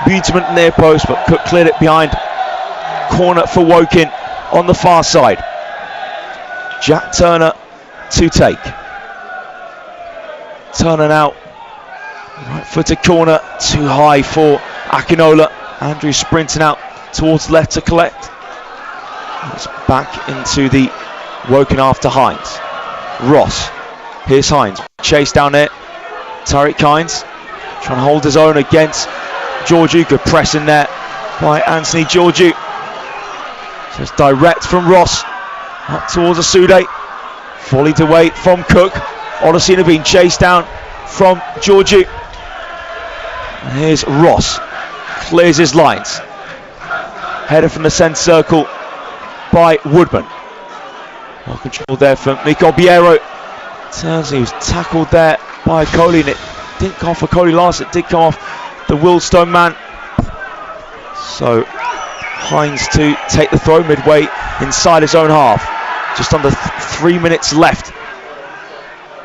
Buteman near post. But Cook cleared it behind. Corner for Woking on the far side. Jack Turner to take. Turner now. Right footed corner. Too high for Akinola. Andrews sprinting out towards left to collect. It's back into the Woking after Hines. Ross. Here's Hines. Chase down there. Tariq Hines trying to hold his own against Georgiou. Good press in there by Anthony Georgiou. Just direct from Ross up towards Osude. Volleyed away from Cook. Odesina being chased down from Georgiou. And here's Ross. Clears his lines. Header from the centre circle by Woodman. Well controlled there from Miko Biero. Turns, he was tackled there by Coley, and it didn't come off for Coley last, it did come off the Wealdstone man. So Hines to take the throw midway inside his own half. Just under 3 minutes left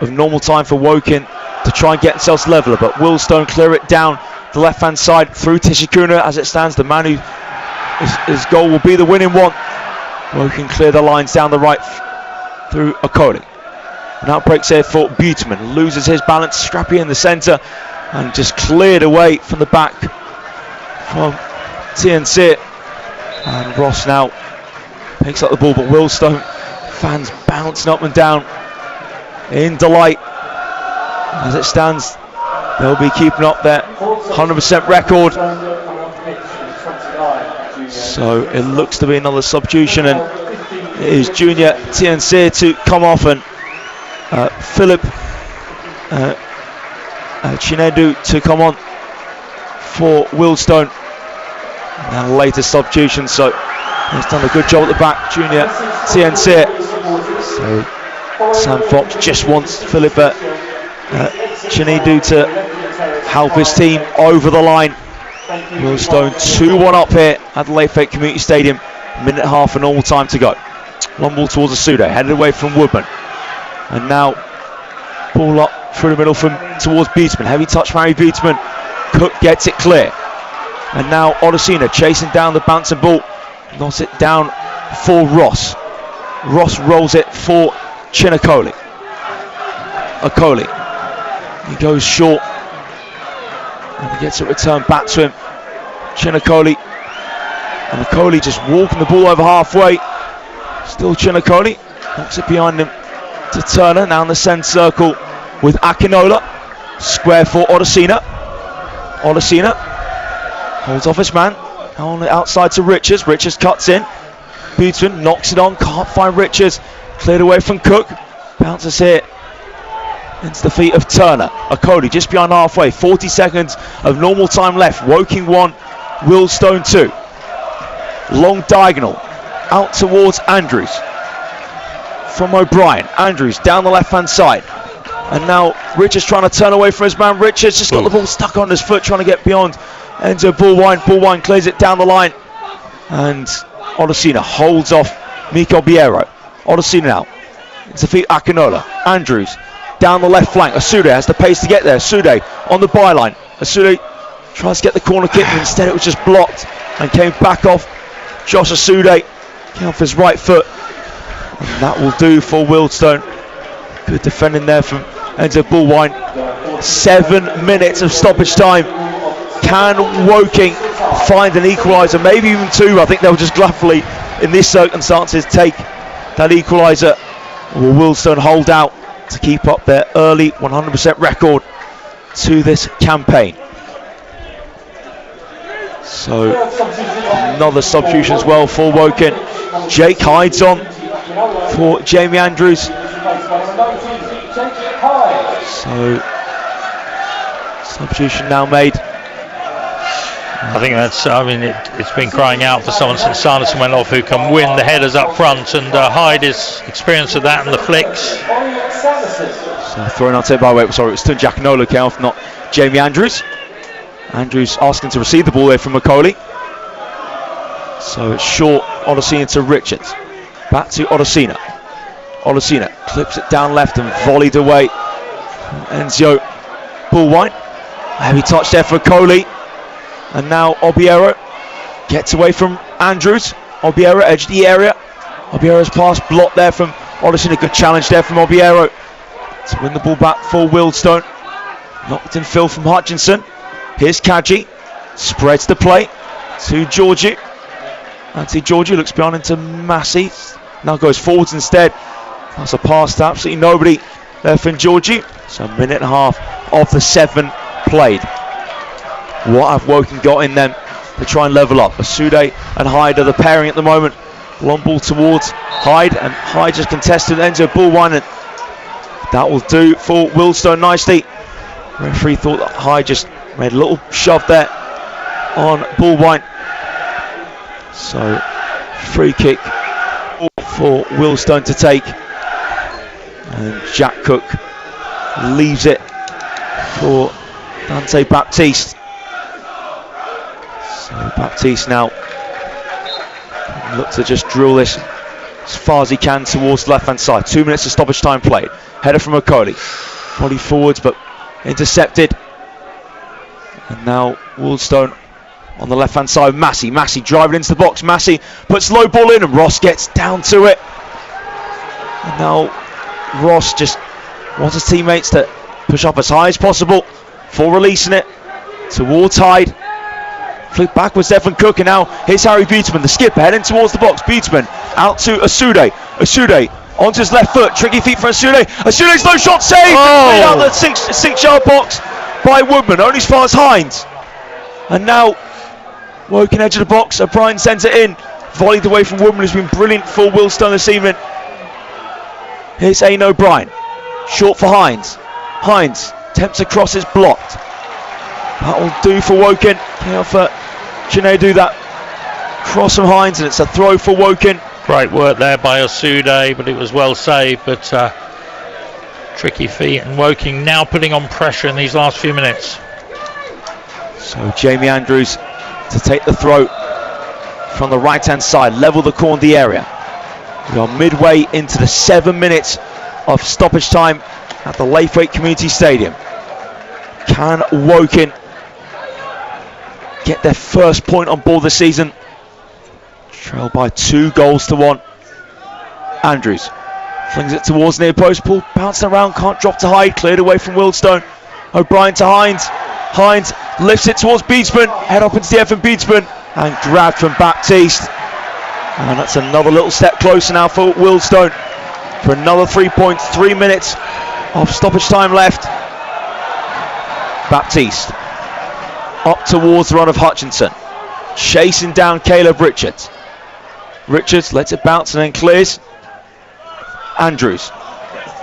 of normal time for Woking to try and get themselves leveller, but Wealdstone clear it down the left hand side through Tishikuna. As it stands, the man who his goal will be the winning one. Woking clear the lines down the right through Okoli. Now breaks here for Buteman, loses his balance, Scrappy in the centre, and just cleared away from the back from TNC. And Ross now picks up the ball, but Wealdstone fans bouncing up and down in delight. As it stands, they'll be keeping up their 100% record. So it looks to be another substitution, and it is junior TNC to come off, and Philip Chinedu to come on for Wealdstone. And later substitution, so he's done a good job at the back, junior TNC. So Sam Fox just wants Philip Chinedu to help his team over the line. Wealdstone 2-1 up here at the Layfake Community Stadium. Minute and a half and normal time to go. Long ball towards Osude, headed away from Woodman. And now ball up through the middle towards Buteman. Heavy touch from Harry Buteman. Cook gets it clear. And now Odesina chasing down the bouncing ball. Knocks it down for Ross. Ross rolls it for Chinakoli. Okoli. He goes short. And he gets it returned back to him. Chinakoli. And Okoli just walking the ball over halfway. Still Chinakoli. Knocks it behind him to Turner. Now in the centre circle with Akinola. Square for Odesina. Odesina holds off his man. Now on the outside to Richards. Richards cuts in. Buteman knocks it on. Can't find Richards. Cleared away from Cook. Bounces here into the feet of Turner. Okoli just behind halfway. 40 seconds of normal time left. Woking 1, Wealdstone 2. Long diagonal out towards Andrews from O'Brien. Andrews down the left hand side, and now Richards trying to turn away from his man. Richards just got the ball stuck on his foot, trying to get beyond. Enter Bullwine. Bullwine clears it down the line, and Odesina holds off Miko Biero. Odesina now into the feet Akinola. Andrews down the left flank. Osude has the pace to get there. Osude on the byline. Osude tries to get the corner kick, but instead it was just blocked and came back off Josh Osude. Came off his right foot. And that will do for Wealdstone. Good defending there from Enzo Bullwine. 7 minutes of stoppage time. Can Woking find an equaliser? Maybe even two. I think they'll just gladly, in these circumstances, take that equaliser. Will Wealdstone hold out to keep up their early 100% record to this campaign? So another substitution as well for Woking. Jake Hyde's on for Jamie Andrews. So substitution now made. I think that's, I mean, it's been crying out for someone since Sanderson went off who can win the headers up front, and Hyde is experienced with that and the flicks. So thrown out by Wait, sorry, it was Jack Nola came off, not Jamie Andrews. Andrews asking to receive the ball there from Macaulay. So it's short, Odesina to Richards. Back to Odesina. Odesina clips it down left and volleyed away. Enzio Bullwine. A heavy touch there for Coley. And now Obiero gets away from Andrews. Obiero edge the area. Obiero's pass blocked there from Odesina. Good challenge there from Obiero to win the ball back for Wealdstone. Knocked in Phil from Hutchinson. Here's Kaji. Spreads the play to Georgie. Anthony Georgie looks behind into Massey. Now goes forwards instead. That's a pass to absolutely nobody there from Georgie. So a minute and a half of the 7 played. What have Woking got in them to try and level up? Asude and Hyde are the pairing at the moment. Long ball towards Hyde, and Hyde just contested Enzo Bullwine, and that will do for Wealdstone nicely. Referee thought that Hyde just made a little shove there on Bullwine. So free kick for Wealdstone to take, and Jack Cook leaves it for Dante Baptiste. So Baptiste now looks to just drill this as far as he can towards the left hand side. 2 minutes of stoppage time played. Header from Macaulay. Volley forwards but intercepted. And now Wealdstone on the left hand side. Massey driving into the box. Massey puts low ball in and Ross gets down to it. And now Ross just wants his teammates to push up as high as possible before releasing it towards Hyde. Flick backwards there from Cook, and now here's Harry Beatsman, the skipper, heading towards the box. Beatsman out to Asude. Asude onto his left foot. Tricky feet for Asude. Asude's no shot saved. Oh. Out the six-yard box by Woodman, only as far as Hines. And now Woking edge of the box. O'Brien sends it in. Volleyed away from Woodman, who's been brilliant for Wealdstone this evening. Here's Aiden O'Brien. Short for Hines. Hines attempts across, it's blocked. That will do for Woking. Can do that cross from Hines, and it's a throw for Woking. Great work there by Asude, but it was well saved. But tricky feet, and Woking now putting on pressure in these last few minutes. So Jamie Andrews to take the throw from the right hand side, level the corner of the area. We are midway into the 7 minutes of stoppage time at the Laithwaite Community Stadium. Can Woking get their first point on board this season? Trailed by 2-1. Andrews flings it towards near post. Ball bouncing around, can't drop to Hyde. Cleared away from Wealdstone. O'Brien to Hines. Hines lifts it towards Beatsman. Head up into the air from Beatsman and grabbed from Baptiste. And that's another little step closer now for Wealdstone for another 3 points. 3 minutes of stoppage time left. Baptiste up towards the run of Hutchinson, chasing down Caleb Richards. Richards lets it bounce and then clears. Andrews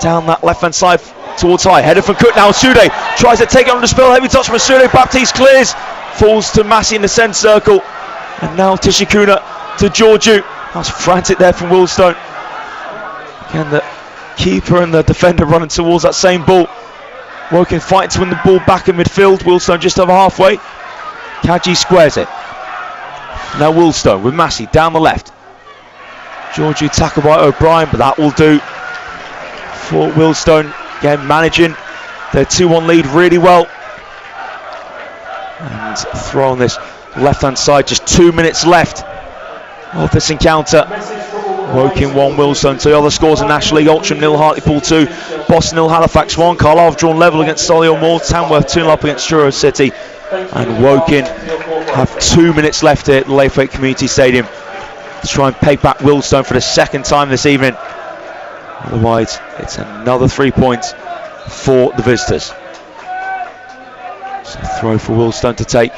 down that left hand side towards High. Header from Cook now. Asude tries to take it on the spill. Heavy touch from Asude. Baptiste clears. Falls to Massey in the centre circle. And now Tishikuna to Georgiou. That's frantic there from Wealdstone. Again, the keeper and the defender running towards that same ball. Woking fighting to win the ball back in midfield. Wealdstone just over halfway. Kaji squares it. Now Wealdstone with Massey down the left. Georgiou tackled by O'Brien, but that will do for Wealdstone. Again, managing their 2-1 lead really well. And throw on this left hand side. Just 2 minutes left of this encounter. Woking 1, Wealdstone 2. Other scores in National League: Altrincham 0, Hartlepool 2, Boston 0, Halifax 1. Carlisle have drawn level against Solihull Moor. Tamworth 2-0 up against Truro City. And Woking have 2 minutes left here at the Laithwaite Community Stadium to try and peg back Wealdstone for the second time this evening. Otherwise, it's another 3 points for the visitors. So throw for Wealdstone to take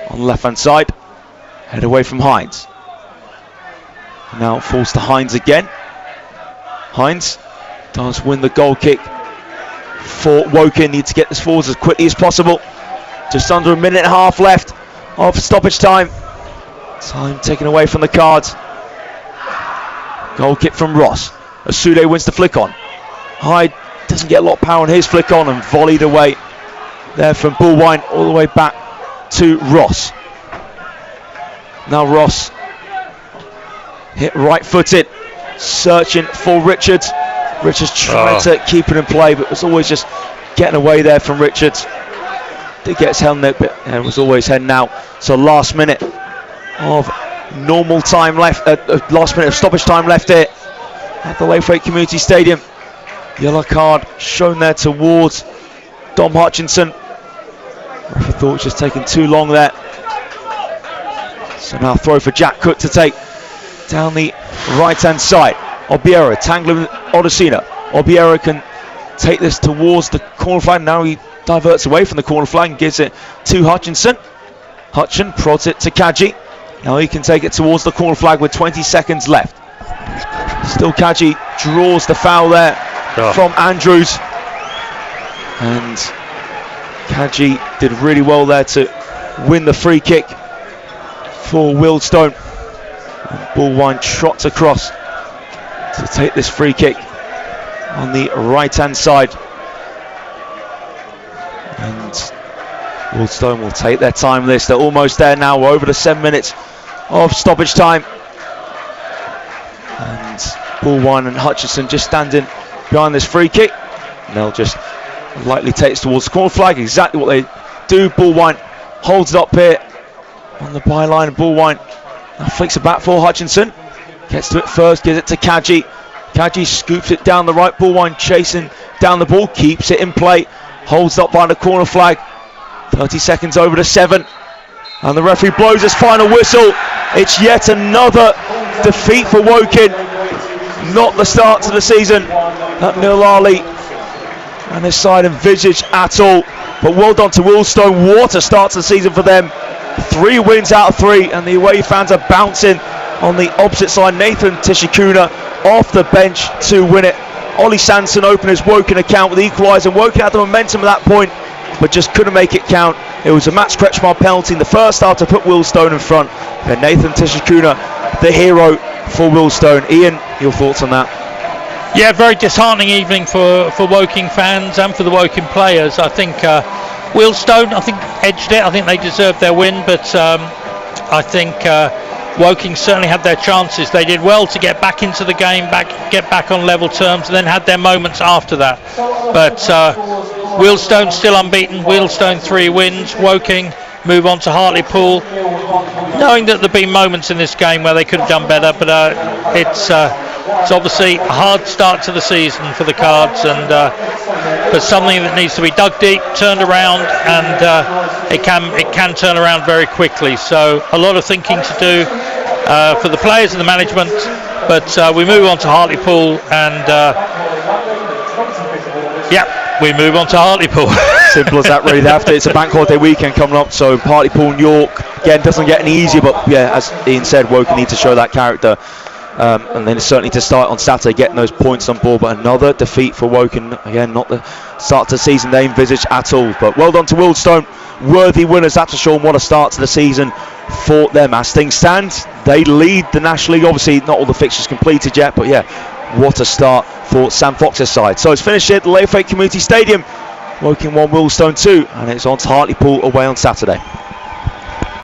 on the left hand side. Head away from Hines. Now it falls to Hines again. Hines does win the goal kick for Woking. Need to get this forward as quickly as possible. Just under a minute and a half left of stoppage time. Time taken away from the Cards. Goal kick from Ross. Asude wins the flick on. Hyde doesn't get a lot of power on his flick on and volleyed away there from Bullwine all the way back to Ross. Now Ross hit right-footed, searching for Richards. Richards trying to keep it in play, but was always just getting away there from Richards. Did get his helmet, but was always heading out. So last minute of normal time left, last minute of stoppage time left here at the Laithwaite Community Stadium. Yellow card shown there towards Dom Hutchinson. Referee thought it was just taking too long there. So now throw for Jack Cook to take down the right-hand side. Obiera tangling with Odesina. Obiera can take this towards the corner flag. Now he diverts away from the corner flag and gives it to Hutchinson. Hutchin prods it to Kaji. Now he can take it towards the corner flag with 20 seconds left. Still Kaji draws the foul there from Andrews. And Kaji did really well there to win the free kick for Wealdstone. Bullwine trots across to take this free kick on the right hand side, and Wealdstone will take their time this. They're almost there now. We're over the 7 minutes of stoppage time, and Bullwine and Hutchinson just standing behind this free kick, and they'll just lightly take it towards the corner flag. Exactly what they do. Bullwine holds it up here on the byline. Bullwine now flicks it back for Hutchinson. Gets to it first, gives it to Kaji. Kaji scoops it down the right. Bullwine chasing down the ball, keeps it in play, holds it up by the corner flag. 30 seconds over to 7. And the referee blows his final whistle. It's yet another defeat for Woking. Not the start to the season that Neil Ali and his side envisaged at all. But well done to Wealdstone. What a start to the season for them. 3 wins out of 3, and the away fans are bouncing on the opposite side. Nathan Tishikuna off the bench to win it. Ollie Sanson opened his Woking account with the equaliser. Woking had the momentum at that point, but just couldn't make it count. It was a Max Kretschmar penalty in the first half to put Wealdstone in front. Then Nathan Tishikuna, the hero for Wealdstone. Ian, your thoughts on that? Yeah, very disheartening evening for Woking fans and for the Woking players. I think Wealdstone, edged it. I think they deserved their win, but I think Woking certainly had their chances. They did well to get back into the game, get back on level terms, and then had their moments after that. But Wealdstone still unbeaten. Wealdstone 3 wins. Woking move on to Hartlepool, knowing that there've been moments in this game where they could have done better, but it's obviously a hard start to the season for the Cards, and but something that needs to be dug deep, turned around, and it can turn around very quickly. So a lot of thinking to do for the players and the management, but we move on to Hartlepool, and we move on to Hartlepool. Simple as that, really. It's a bank holiday weekend coming up, so Hartlepool and York again doesn't get any easier, but yeah, as Ian said, Woking need to show that character. And then certainly to start on Saturday, getting those points on board. But another defeat for Woking, again, not the start to the season they envisaged at all. But well done to Wealdstone, worthy winners, that's for sure. And what a start to the season for them. As things stand, they lead the National League. Obviously not all the fixtures completed yet, but yeah, what a start for Sam Fox's side. So it's finished here at the Laithwaite Community Stadium. Woking 1, Wealdstone 2, and it's on to Hartlepool away on Saturday.